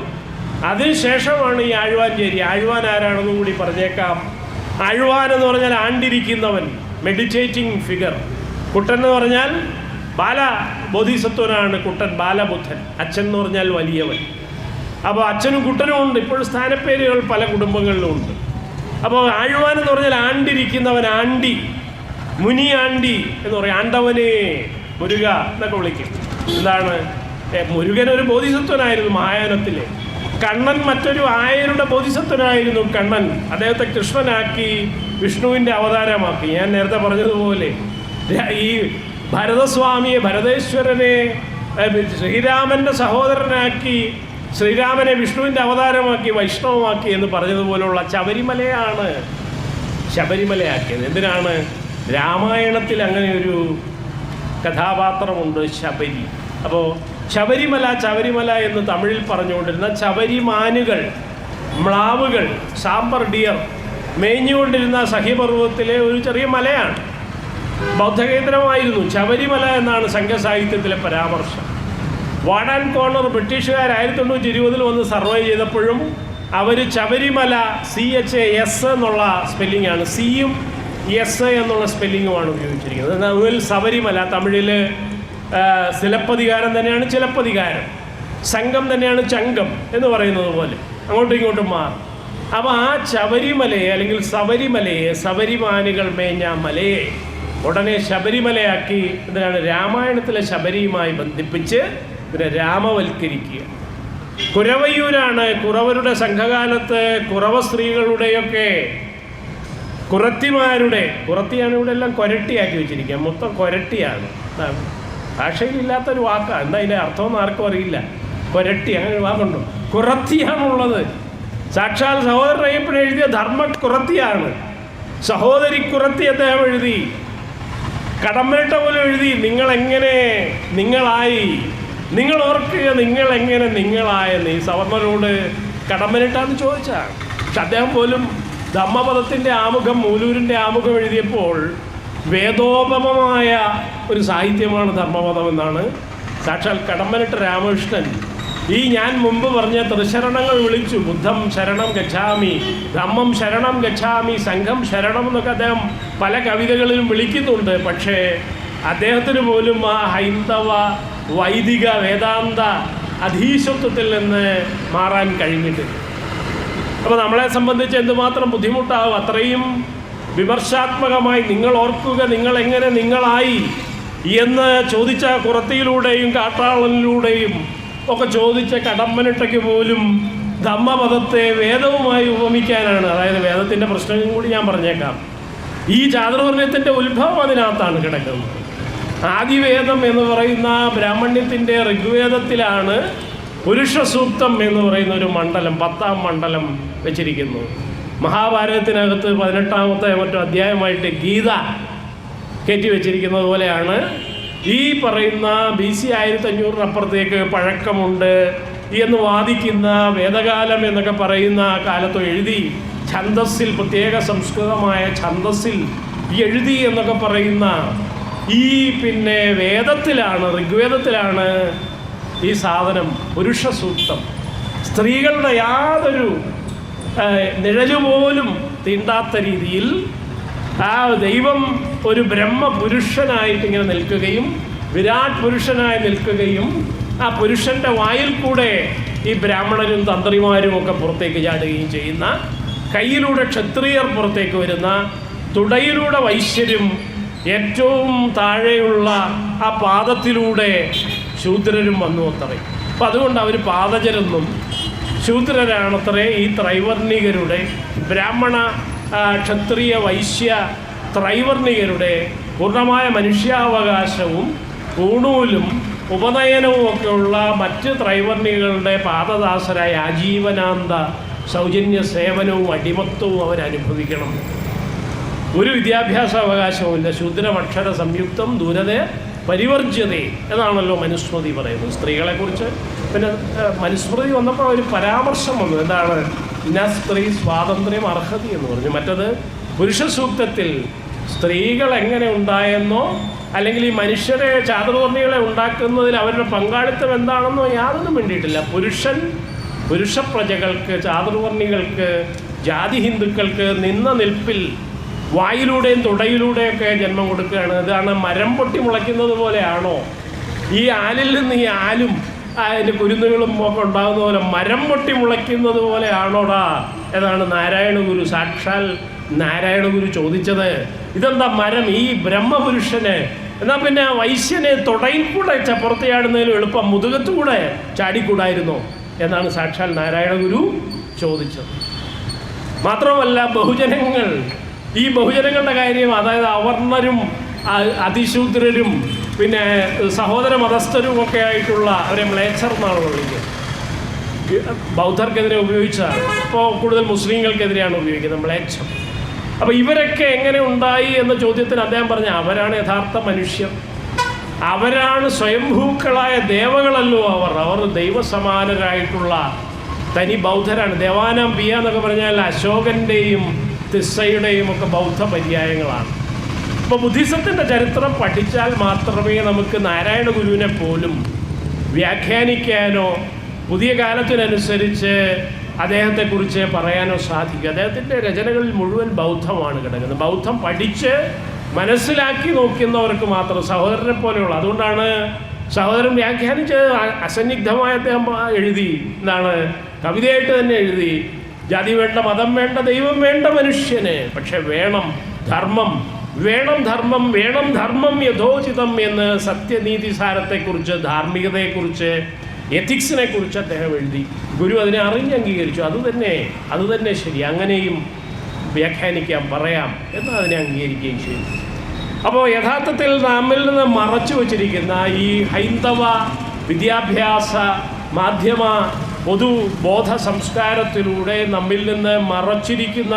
അതിനുശേഷമാണ് ഈ ആഴ്വാൻചേരി. ആഴ്വാൻ ആരാണെന്നും കൂടി പറഞ്ഞേക്കാം. ആഴ്വാൻ എന്ന് പറഞ്ഞാൽ ആണ്ടിരിക്കുന്നവൻ, മെഡിറ്റേറ്റിംഗ് ഫിഗർ. കുട്ടൻ എന്ന് പറഞ്ഞാൽ ബോധിസത്വനാണ് കുട്ടൻ, ബാലബുദ്ധൻ. അച്ഛൻ എന്ന് പറഞ്ഞാൽ വലിയവൻ. അപ്പോൾ അച്ഛനും കുട്ടനും ഉണ്ട്. ഇപ്പോഴും സ്ഥാനപ്പേരുകൾ പല കുടുംബങ്ങളിലും ഉണ്ട്. അപ്പോൾ ആഴ്വാൻ എന്ന് പറഞ്ഞാൽ ആണ്ടിരിക്കുന്നവൻ, ആണ്ടി, മുനി ആണ്ടി എന്ന് പറയും. ആണ്ടവനെ മുരുക എന്നൊക്കെ വിളിക്കും. എന്താണ്, മുരുകൻ ഒരു ബോധിസത്വനായിരുന്നു മഹായാനത്തിലെ. കണ്ണൻ മറ്റൊരു ആയരുടെ ബോധിസത്വനായിരുന്നു. കണ്ണൻ അദ്ദേഹത്തെ കൃഷ്ണനാക്കി വിഷ്ണുവിൻ്റെ അവതാരമാക്കി. ഞാൻ നേരത്തെ പറഞ്ഞതുപോലെ ഈ ഭരതസ്വാമിയെ, ഭരതേശ്വരനെ ശ്രീരാമൻ്റെ സഹോദരനാക്കി, ശ്രീരാമനെ വിഷ്ണുവിൻ്റെ അവതാരമാക്കി, വൈഷ്ണവമാക്കി എന്ന് പറഞ്ഞതുപോലുള്ള ശബരിമലയാക്കിയത്. എന്തിനാണ്? രാമായണത്തിൽ അങ്ങനെ ഒരു കഥാപാത്രമുണ്ട്, ശബരി. അപ്പോൾ ശബരിമല എന്ന് തമിഴിൽ പറഞ്ഞുകൊണ്ടിരുന്ന ശബരിമാനുകൾ, മ്ലാവുകൾ, സാമ്പർ ഡിയർ മേഞ്ഞുകൊണ്ടിരുന്ന സഹ്യപർവ്വതത്തിലെ ഒരു ചെറിയ മലയാണ്. ബൗദ്ധകേന്ദ്രമായിരുന്നു. ശബരിമല എന്നാണ് സംഘസാഹിത്യത്തിലെ പരാമർശം. വാടാൻ കോർണർ ബ്രിട്ടീഷുകാർ 1820 വന്ന് സർവേ ചെയ്തപ്പോഴും അവർ ശബരിമല CHAS എന്നുള്ള സ്പെല്ലിങ്ങാണ്, സിയും എസ് എന്നുള്ള സ്പെല്ലിങ്ങുമാണ് ഉപയോഗിച്ചിരിക്കുന്നത്. എന്നാൽ ശബരിമല തമിഴിൽ സിലപ്പതികാരം തന്നെയാണ് ചിലപ്പതികാരം, സംഘം തന്നെയാണ് ചങ്കം എന്ന് പറയുന്നത് പോലെ അങ്ങോട്ടും ഇങ്ങോട്ടും മാറും. അപ്പോൾ ആ ശബരിമലയെ അല്ലെങ്കിൽ ശബരിമലയെ ശബരിമാനുകൾ മേഞ്ഞ മലയെ ഉടനെ ശബരിമലയാക്കി ഇതിനാണ് രാമായണത്തിലെ ശബരിയുമായി ബന്ധിപ്പിച്ച് ഇതിനെ രാമവൽക്കരിക്കുക. കുരവയ്യൂരാണ് കുറവരുടെ സംഘകാലത്ത് കുറവ സ്ത്രീകളുടെയൊക്കെ കുറത്തിമാരുടെ, കുറത്തിയാണ് ഇവിടെ എല്ലാം കൊരട്ടിയാക്കി വെച്ചിരിക്കുക, മൊത്തം കൊരട്ടിയാണ്. ഭാഷയിലില്ലാത്തൊരു വാക്കാണ്, എന്താ അതിൻ്റെ അർത്ഥമൊന്നും ആർക്കും അറിയില്ല. കൊരട്ടി അങ്ങനെ ഒരു വാക്കുണ്ടോ? കുറത്തിയാണുള്ളത്. സാക്ഷാൽ സഹോദരൻ അയ്യപ്പൻ എഴുതിയ ധർമ്മ കുറത്തിയാണ്. സഹോദരി കുറത്തി അദ്ദേഹം എഴുതി. കടമ്മേട്ട പോലും എഴുതി നിങ്ങളെങ്ങനെ നിങ്ങളായി, നിങ്ങൾ ഓർക്കുക നിങ്ങളെങ്ങനെ നിങ്ങളായെന്ന്. ഈ സവർണരോട് കടമ്മനിട്ടാന്ന് ചോദിച്ചാണ്. പക്ഷെ അദ്ദേഹം പോലും ധമ്മപദത്തിൻ്റെ ആമുഖം, മൂലൂരിൻ്റെ ആമുഖം എഴുതിയപ്പോൾ വേദോപമമായ ഒരു സാഹിത്യമാണ് ധർമ്മപദം എന്നാണ് സാക്ഷാൽ കടമ്മനിട്ട രാമകൃഷ്ണൻ ഈ ഞാൻ മുമ്പ് പറഞ്ഞ ത്രിശരണങ്ങൾ വിളിച്ചു. ബുദ്ധം ശരണം ഗച്ഛാമി, ധമ്മം ശരണം ഗച്ഛാമി, സംഘം ശരണം എന്നൊക്കെ അദ്ദേഹം പല കവിതകളിലും വിളിക്കുന്നുണ്ട്. പക്ഷേ അദ്ദേഹത്തിന് പോലും ആ ഹൈന്ദവ വൈദിക വേദാന്ത അധീശത്വത്തിൽ നിന്ന് മാറാൻ കഴിഞ്ഞിട്ടില്ല. അപ്പോൾ നമ്മളെ സംബന്ധിച്ച് എന്തുമാത്രം ബുദ്ധിമുട്ടാവും. അത്രയും വിമർശാത്മകമായി നിങ്ങൾ ഓർക്കുക നിങ്ങളെങ്ങനെ നിങ്ങളായി എന്ന് ചോദിച്ച കുറത്തിയിലൂടെയും കാട്ടാളനിലൂടെയും ഒക്കെ ചോദിച്ച കടമ്മനിട്ടയ്ക്ക് പോലും ധമ്മപദത്തെ വേദവുമായി ഉപമിക്കാനാണ്. അതായത് വേദത്തിൻ്റെ പ്രശ്നം കൂടി ഞാൻ പറഞ്ഞേക്കാം. ഈ ചാതുർവർണ്ണയത്തിൻ്റെ ഉത്ഭവം അതിനകത്താണ് കിടക്കുന്നത്. ആദിവേദം എന്ന് പറയുന്ന ബ്രാഹ്മണ്യത്തിൻ്റെ ഋഗ്വേദത്തിലാണ് പുരുഷ സൂക്തം എന്ന് പറയുന്ന ഒരു മണ്ഡലം, 10ാം മണ്ഡലം വെച്ചിരിക്കുന്നു. മഹാഭാരതത്തിനകത്ത് 18ാമത്തെ മറ്റോ അധ്യായമായിട്ട് ഗീത കയറ്റി വെച്ചിരിക്കുന്നത് പോലെയാണ് ഈ പറയുന്ന BC 1500 പഴക്കമുണ്ട് എന്ന് വാദിക്കുന്ന വേദകാലം എന്നൊക്കെ പറയുന്ന കാലത്ത് എഴുതി ഛന്ദസ്സിൽ, പ്രത്യേക സംസ്കൃതമായ ഛന്ദസ്സിൽ എഴുതി എന്നൊക്കെ പറയുന്ന ഈ വേദത്തിലാണ്, ഋഗ്വേദത്തിലാണ് ഈ സാധനം പുരുഷ സൂക്തം. സ്ത്രീകളുടെ യാതൊരു നിഴലുപോലും തീണ്ടാത്ത രീതിയിൽ ആ ദൈവം ഒരു ബ്രഹ്മപുരുഷനായിട്ട് ഇങ്ങനെ നിൽക്കുകയും വിരാട് പുരുഷനായി നിൽക്കുകയും ആ പുരുഷൻ്റെ വായിൽ കൂടെ ഈ ബ്രാഹ്മണരും തന്ത്രിമാരും ഒക്കെ പുറത്തേക്ക് ചാടുകയും ചെയ്യുന്ന, കയ്യിലൂടെ ക്ഷത്രിയർ പുറത്തേക്ക് വരുന്ന, തുടയിലൂടെ വൈശ്യരും, ഏറ്റവും താഴെയുള്ള ആ പാദത്തിലൂടെ ശൂദ്രരും വന്നു അത്രേ. അപ്പം അതുകൊണ്ട് അവർ പാദജരെന്നും ശൂദ്രരാണത്രേ ഈ ത്രൈവർണികരുടെ, ബ്രാഹ്മണ ക്ഷത്രിയ വൈശ്യ ത്രൈവർണികരുടെ പൂർണ്ണമായ മനുഷ്യാവകാശവും ഊണൂലും ഉപനയനവും ഒക്കെയുള്ള മറ്റ് ത്രൈവർണികളുടെ പാദദാസരായ ആജീവനാന്ത സൗജന്യ സേവനവും അടിമത്വവും അവരനുഭവിക്കണം. ഒരു വിദ്യാഭ്യാസ അവകാശവുമില്ല. ശൂദ്രമക്ഷര സംയുക്തം ദൂരതേ പരിവർജ്യതേ എന്നാണല്ലോ മനുസ്മൃതി പറയുന്നത് സ്ത്രീകളെക്കുറിച്ച്. പിന്നെ മനുസ്മൃതി വന്നപ്പോൾ ഒരു പരാമർശം വന്നു. എന്താണ്? ന സ്ത്രീ സ്വാതന്ത്ര്യം അർഹതി എന്ന് പറഞ്ഞു. മറ്റത് പുരുഷ സൂക്തത്തിൽ സ്ത്രീകൾ എങ്ങനെ ഉണ്ടായെന്നോ അല്ലെങ്കിൽ ഈ മനുഷ്യരെ ചാതുർവർണ്ണികളെ ഉണ്ടാക്കുന്നതിൽ അവരുടെ പങ്കാളിത്തം എന്താണെന്നോ യാതൊന്നും വേണ്ടിയിട്ടില്ല. പുരുഷ പ്രജകൾക്ക്, ചാതുർവർണ്ണികൾക്ക്, ജാതി ഹിന്ദുക്കൾക്ക് നിന്ന നിൽപ്പിൽ വായിലൂടെയും തുടയിലൂടെയൊക്കെ ജന്മം കൊടുക്കുകയാണ്. ഇതാണ് മരം പൊട്ടി മുളയ്ക്കുന്നത് പോലെയാണോ? ഈ ആലിൽ നിന്ന് ഈ ആലും അതിൻ്റെ കുരുന്നുകളും ഒക്കെ ഉണ്ടാകുന്ന പോലെ മരം പൊട്ടി മുളയ്ക്കുന്നത് പോലെയാണോടാ എന്നാണ് നാരായണ ഗുരു, സാക്ഷാൽ നാരായണ ഗുരു ചോദിച്ചത്. ഇതെന്താ മരം? ഈ ബ്രഹ്മപുരുഷന് എന്നാൽ പിന്നെ വൈശ്യനെ തുടയിൽ കൂടെ പുറത്ത് ചാടുന്നതിലും എളുപ്പം മുതുകത്തുകൂടെ ചാടിക്കൂടായിരുന്നോ എന്നാണ് സാക്ഷാൽ നാരായണ ഗുരു ചോദിച്ചത്. മാത്രമല്ല ബഹുജനങ്ങൾ, ഈ ബഹുജനങ്ങളുടെ കാര്യം, അതായത് അവർണരും അതിശൂദ്രരും പിന്നെ സഹോദര മതസ്ഥരും ഒക്കെ ആയിട്ടുള്ള അവരെ മ്ലേച്ഛർ എന്നാണ് വിളിക്കുന്നത്. ബൗദ്ധർക്കെതിരെ ഉപയോഗിച്ചാണ്, ഇപ്പോൾ കൂടുതൽ മുസ്ലിങ്ങൾക്കെതിരെയാണ് ഉപയോഗിക്കുന്നത് മ്ലേച്ഛം. അപ്പോൾ ഇവരൊക്കെ എങ്ങനെ ഉണ്ടായി എന്ന ചോദ്യത്തിന് അദ്ദേഹം പറഞ്ഞ അവരാണ് യഥാർത്ഥ മനുഷ്യർ. അവരാണ് സ്വയംഭൂക്കളായ ദേവകളല്ലോ അവർ ദൈവസമാനരായിട്ടുള്ള തനി ബൗദ്ധരാണ്. ദേവാനാം പിയ എന്നൊക്കെ പറഞ്ഞാൽ അശോകൻ്റെയും തിസ്സയുടെയും ഒക്കെ ബൗദ്ധ പര്യായങ്ങളാണ്. അപ്പോൾ ബുദ്ധിസത്തിൻ്റെ ചരിത്രം പഠിച്ചാൽ മാത്രമേ നമുക്ക് നാരായണ ഗുരുവിനെ പോലും വ്യാഖ്യാനിക്കാനോ പുതിയ കാലത്തിനനുസരിച്ച് അദ്ദേഹത്തെക്കുറിച്ച് പറയാനോ സാധിക്കും. അദ്ദേഹത്തിൻ്റെ രചനകളിൽ മുഴുവൻ ബൗദ്ധമാണ് കിടക്കുന്നത്. ബൗദ്ധം പഠിച്ച് മനസ്സിലാക്കി നോക്കുന്നവർക്ക് മാത്രം, സഹോദരനെ പോലെയുള്ള. അതുകൊണ്ടാണ് സഹോദരൻ വ്യാഖ്യാനിച്ച് അസന്നിഗ്ധമായ അദ്ദേഹം എഴുതി, എന്താണ് കവിതയായിട്ട് തന്നെ എഴുതി, ജാതി വേണ്ട, മതം വേണ്ട, ദൈവം വേണ്ട മനുഷ്യന്. പക്ഷെ വേണം ധർമ്മം, വേണം ധർമ്മം, വേണം ധർമ്മം യഥോചിതം എന്ന് സത്യനീതി സാരത്തെക്കുറിച്ച്, ധാർമ്മികതയെക്കുറിച്ച്, എത്തിക്സിനെ കുറിച്ച് അദ്ദേഹം എഴുതി. ഗുരു അതിനെ അറിഞ്ഞംഗീകരിച്ചു. അതുതന്നെ ശരി, അങ്ങനെയും വ്യാഖ്യാനിക്കാം, പറയാം എന്ന് അതിനെ അംഗീകരിക്കുകയും ചെയ്തു. അപ്പോൾ യഥാർത്ഥത്തിൽ നമ്മിൽ നിന്ന് മറച്ചു വച്ചിരിക്കുന്ന ഈ ഹൈന്ദവ വിദ്യാഭ്യാസ മാധ്യമ പൊതുബോധ സംസ്കാരത്തിലൂടെ നമ്മിൽ നിന്ന് മറച്ചിരിക്കുന്ന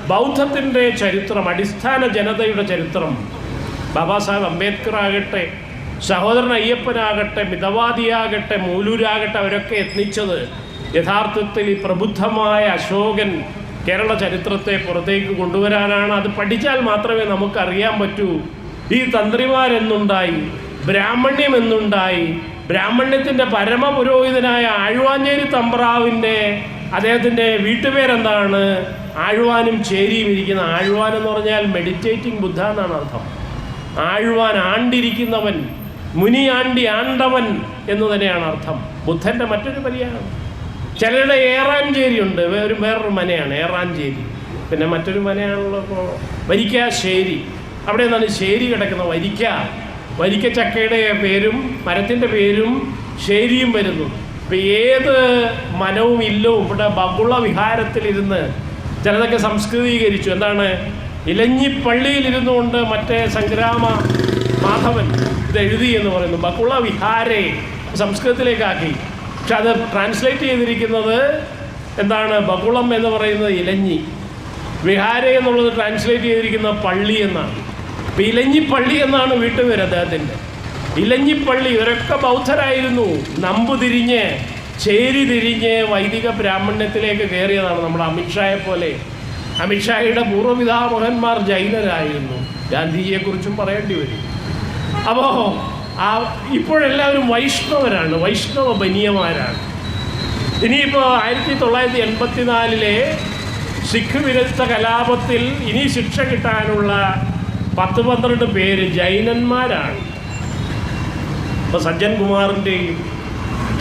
ബൗദ്ധത്തിൻ്റെ ചരിത്രം, അടിസ്ഥാന ജനതയുടെ ചരിത്രം, ബാബാ സാഹേബ് അംബേദ്കർ ആകട്ടെ, സഹോദരൻ അയ്യപ്പനാകട്ടെ, മിതവാദിയാകട്ടെ, മൂലൂരാകട്ടെ, അവരൊക്കെ എത്തിച്ചത് യഥാർത്ഥത്തിൽ ഈ പ്രബുദ്ധമായ അശോകൻ കേരള ചരിത്രത്തെ പുറത്തേക്ക് കൊണ്ടുവരാനാണ്. അത് പഠിച്ചാൽ മാത്രമേ നമുക്കറിയാൻ പറ്റൂ ഈ തന്ത്രിമാരെന്നുണ്ടായി, ബ്രാഹ്മണ്യം എന്നുണ്ടായി. ബ്രാഹ്മണ്യത്തിൻ്റെ പരമപുരോഹിതനായ ആഴ്വാഞ്ചേരി തമ്പ്രാവിൻ്റെ അദ്ദേഹത്തിൻ്റെ വീട്ടുപേരെന്താണ്? ആഴ്വാനും ചേരിയും ഇരിക്കുന്ന. ആഴ്വാൻ എന്ന് പറഞ്ഞാൽ മെഡിറ്റേറ്റിംഗ് ബുദ്ധ എന്നാണ് അർത്ഥം. ആഴ്വാൻ, ആണ്ടിരിക്കുന്നവൻ, മുനി ആണ്ടി ആണ്ടവൻ എന്ന് തന്നെയാണ് അർത്ഥം. ബുദ്ധൻ്റെ മറ്റൊരു പര്യായം. ചിലരുടെ ഏറാഞ്ചേരി ഉണ്ട്, വേറൊരു മനയാണ് ഏറാഞ്ചേരി. പിന്നെ മറ്റൊരു മനയാണല്ലോ ഇപ്പോൾ വരിക്കാശ്ശേരി. അവിടെ നിന്നാണ് ശേരി കിടക്കുന്ന വരിക്ക ചക്കയുടെ പേരും മരത്തിൻ്റെ പേരും ശേരിയും വരുന്നു. ഇപ്പം ഏത് മനവും ഇല്ലവും ഇവിടെ ബകുള വിഹാരത്തിലിരുന്ന് ചിലതൊക്കെ സംസ്കൃതീകരിച്ചു. എന്താണ്? ഇലഞ്ഞിപ്പള്ളിയിലിരുന്നു കൊണ്ട് മറ്റേ സംഗ്രാമ മാധവൻ ഇത് എഴുതി എന്ന് പറയുന്നു. ബകുള വിഹാരെ സംസ്കൃതത്തിലേക്കാക്കി. പക്ഷെ അത് ട്രാൻസ്ലേറ്റ് ചെയ്തിരിക്കുന്നത് എന്താണ്? ബകുളം എന്ന് പറയുന്നത് ഇലഞ്ഞി, വിഹാരെ എന്നുള്ളത് ട്രാൻസ്ലേറ്റ് ചെയ്തിരിക്കുന്നത് പള്ളി എന്നാണ്. ഇപ്പം ഇലഞ്ഞിപ്പള്ളി എന്നാണ് വീട്ടുപേര് അദ്ദേഹത്തിൻ്റെ. ഇലഞ്ഞിപ്പള്ളി. ഇവരൊക്കെ ബൗദ്ധരായിരുന്നു. നമ്പ് തിരിഞ്ഞ്, ചേരി തിരിഞ്ഞ് വൈദിക ബ്രാഹ്മണ്യത്തിലേക്ക് കയറിയതാണ്. നമ്മുടെ അമിത്ഷായെ പോലെ. അമിത്ഷായുടെ പൂർവ്വപിതാമഹന്മാർ ജൈനരായിരുന്നു. ഗാന്ധിജിയെക്കുറിച്ചും പറയേണ്ടി വരും. അപ്പോൾ ഇപ്പോഴെല്ലാവരും വൈഷ്ണവരാണ്, വൈഷ്ണവ ബനിയന്മാരാണ്. ഇനിയിപ്പോൾ 1984 സിഖ് വിരുദ്ധ കലാപത്തിൽ ഇനി ശിക്ഷ കിട്ടാനുള്ള 10-12 പേര് ജൈനന്മാരാണ്. ഇപ്പോൾ സജ്ജൻ കുമാറിൻ്റെയും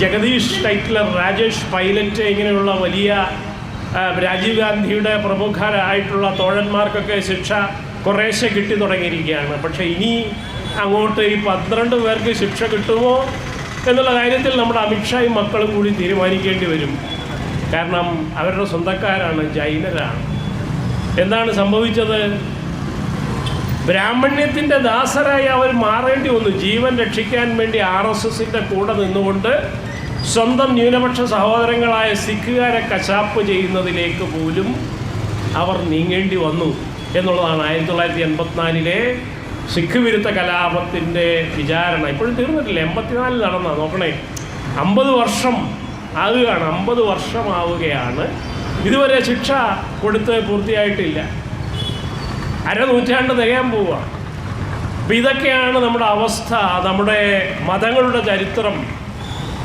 ജഗദീഷ് ടൈറ്റ്ലർ, രാജേഷ് പൈലറ്റ്, ഇങ്ങനെയുള്ള വലിയ രാജീവ് ഗാന്ധിയുടെ പ്രമുഖരായിട്ടുള്ള തോഴന്മാർക്കൊക്കെ ശിക്ഷ കുറേശ്ശെ കിട്ടി തുടങ്ങിയിരിക്കുകയാണ്. പക്ഷേ ഇനി അങ്ങോട്ട് ഈ 12 പേർക്ക് ശിക്ഷ കിട്ടുമോ എന്നുള്ള കാര്യത്തിൽ നമ്മുടെ അമിത്ഷായും മക്കളും കൂടി തീരുമാനിക്കേണ്ടി വരും. കാരണം അവരുടെ സ്വന്തക്കാരാണ്, ജൈനരാണ്. എന്താണ് സംഭവിച്ചത്? ബ്രാഹ്മണ്യത്തിൻ്റെ ദാസരായി അവർ മാറേണ്ടി വന്നു. ജീവൻ രക്ഷിക്കാൻ വേണ്ടി RSSൻ്റെ കൂടെ നിന്നുകൊണ്ട് സ്വന്തം ന്യൂനപക്ഷ സഹോദരങ്ങളായ സിഖുകാരെ കശാപ്പ് ചെയ്യുന്നതിലേക്ക് പോലും അവർ നീങ്ങേണ്ടി വന്നു എന്നുള്ളതാണ് 1984 സിഖ് വിരുദ്ധ കലാപത്തിൻ്റെ വിചാരണ. ഇപ്പോഴും തീർന്നിട്ടില്ല. 84 നടന്ന നോക്കണേ, 50 വർഷം ആവുകയാണ്. 50 വർഷമാവുകയാണ്. ഇതുവരെ ശിക്ഷ കൊടുത്ത് പൂർത്തിയായിട്ടില്ല. അരനൂറ്റാണ്ട് തികയാൻ പോവുകയാണ്. അപ്പം ഇതൊക്കെയാണ് നമ്മുടെ അവസ്ഥ. നമ്മുടെ മതങ്ങളുടെ ചരിത്രം,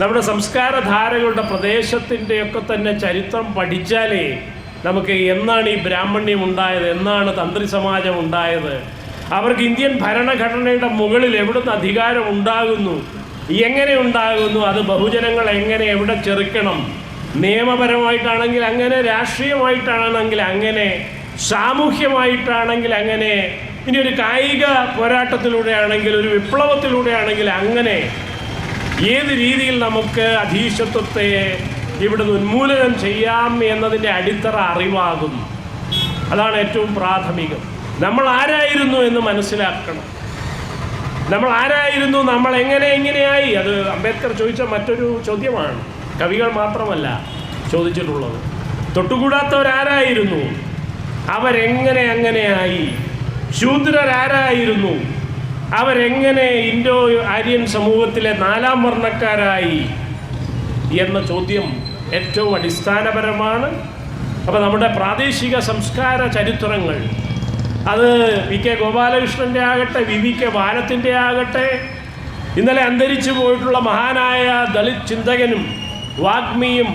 നമ്മുടെ സംസ്കാരധാരകളുടെ പ്രദേശത്തിൻ്റെയൊക്കെ തന്നെ ചരിത്രം പഠിച്ചാലേ നമുക്ക് എന്നാണ് ഈ ബ്രാഹ്മണ്യം ഉണ്ടായത്, എന്നാണ് തന്ത്രി സമാജം ഉണ്ടായത്, അവർക്ക് ഇന്ത്യൻ ഭരണഘടനയുടെ മുകളിൽ എവിടുന്ന് അധികാരം ഉണ്ടാകുന്നു, എങ്ങനെ ഉണ്ടാകുന്നു, അത് ബഹുജനങ്ങൾ എങ്ങനെ എവിടെ ചെറുക്കണം, നിയമപരമായിട്ടാണെങ്കിൽ അങ്ങനെ, രാഷ്ട്രീയമായിട്ടാണെങ്കിൽ അങ്ങനെ, സാമൂഹ്യമായിട്ടാണെങ്കിൽ അങ്ങനെ, ഇനി ഒരു കായിക പോരാട്ടത്തിലൂടെയാണെങ്കിൽ, ഒരു വിപ്ലവത്തിലൂടെയാണെങ്കിൽ അങ്ങനെ, ഏത് രീതിയിൽ നമുക്ക് അധീശത്വത്തെ ഇവിടുന്ന് ഉന്മൂലനം ചെയ്യാം എന്നതിൻ്റെ അടിത്തറ അറിവാകുന്നു. അതാണ് ഏറ്റവും പ്രാഥമികം. നമ്മൾ ആരായിരുന്നു എന്ന് മനസ്സിലാക്കണം. നമ്മൾ ആരായിരുന്നു, നമ്മൾ എങ്ങനെയായി. അത് അംബേദ്കർ ചോദിച്ച മറ്റൊരു ചോദ്യമാണ്. കവികൾ മാത്രമല്ല ചോദിച്ചിട്ടുള്ളത്. തൊട്ടുകൂടാത്തവരാരായിരുന്നു, അവരെങ്ങനെയായി. ശൂദ്രരാരായിരുന്നു, അവരെങ്ങനെ ഇൻഡോ ആര്യൻ സമൂഹത്തിലെ 4ാം വർണ്ണക്കാരായി എന്ന ചോദ്യം ഏറ്റവും അടിസ്ഥാനപരമാണ്. അപ്പോൾ നമ്മുടെ പ്രാദേശിക സംസ്കാര ചരിത്രങ്ങൾ, അത് VK ഗോപാലകൃഷ്ണൻ്റെ ആകട്ടെ, VVK ബാലത്തിൻ്റെ ആകട്ടെ, ഇന്നലെ അന്തരിച്ചു പോയിട്ടുള്ള മഹാനായ ദളിത് ചിന്തകനും വാഗ്മിയും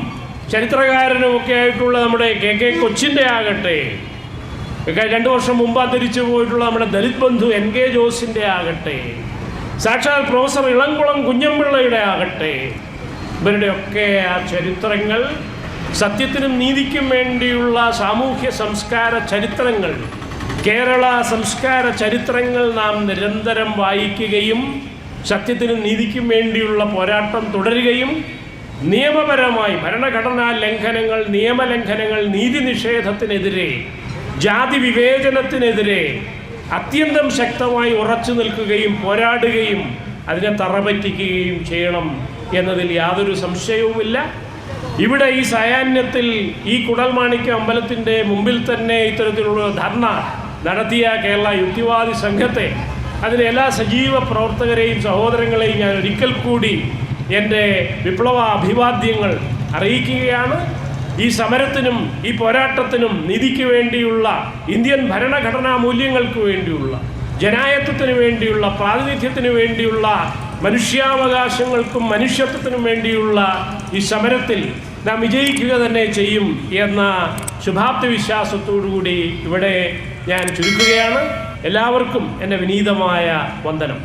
ചരിത്രകാരനുമൊക്കെ ആയിട്ടുള്ള നമ്മുടെ KK കൊച്ചിൻ്റെ ആകട്ടെ, 2 വർഷം മുമ്പ് അന്തരിച്ചു പോയിട്ടുള്ള നമ്മുടെ ദളിത് ബന്ധു NK ജോസിൻ്റെ ആകട്ടെ, സാക്ഷാൽ പ്രൊഫസർ ഇളംകുളം കുഞ്ഞമ്പിള്ളയുടെ ആകട്ടെ, ഇവരുടെയൊക്കെ ആ ചരിത്രങ്ങൾ സത്യത്തിനും നീതിക്കും വേണ്ടിയുള്ള സാമൂഹ്യ സംസ്കാര ചരിത്രങ്ങൾ, കേരള സംസ്കാര ചരിത്രങ്ങൾ നാം നിരന്തരം വായിക്കുകയും സത്യത്തിനും നീതിക്കും വേണ്ടിയുള്ള പോരാട്ടം തുടരുകയും നിയമപരമായി ഭരണഘടനാ ലംഘനങ്ങൾ, നിയമലംഘനങ്ങൾ, നീതി നിഷേധത്തിനെതിരെ, ജാതി വിവേചനത്തിനെതിരെ അത്യന്തം ശക്തമായി ഉറച്ചു നിൽക്കുകയും പോരാടുകയും അതിനെ തറപറ്റിക്കുകയും ചെയ്യണം എന്നതിൽ യാതൊരു സംശയവുമില്ല. ഇവിടെ ഈ സായാഹ്നത്തിൽ ഈ കുടൽമാണിക്യ അമ്പലത്തിൻ്റെ മുമ്പിൽ തന്നെ ഇത്തരത്തിലുള്ള ധർണ നടത്തിയ കേരള യുക്തിവാദി സംഘത്തെ, അതിലെ എല്ലാ സജീവ പ്രവർത്തകരെയും സഹോദരങ്ങളെയും ഞാൻ ഒരിക്കൽ കൂടി എൻ്റെ വിപ്ലവ അഭിവാദ്യങ്ങൾ അറിയിക്കുകയാണ്. ഈ സമരത്തിനും ഈ പോരാട്ടത്തിനും നീതിക്ക് വേണ്ടിയുള്ള, ഇന്ത്യൻ ഭരണഘടനാ മൂല്യങ്ങൾക്ക് വേണ്ടിയുള്ള, ജനായത്വത്തിന് വേണ്ടിയുള്ള, പ്രാതിനിധ്യത്തിന് വേണ്ടിയുള്ള, മനുഷ്യാവകാശങ്ങൾക്കും മനുഷ്യത്വത്തിനും വേണ്ടിയുള്ള ഈ സമരത്തിൽ നാം വിജയിക്കുക തന്നെ ചെയ്യും എന്ന ശുഭാപ്തി വിശ്വാസത്തോടുകൂടി ഇവിടെ ഞാൻ ചുരുക്കുകയാണ്. എല്ലാവർക്കും എൻ്റെ വിനീതമായ വന്ദനം.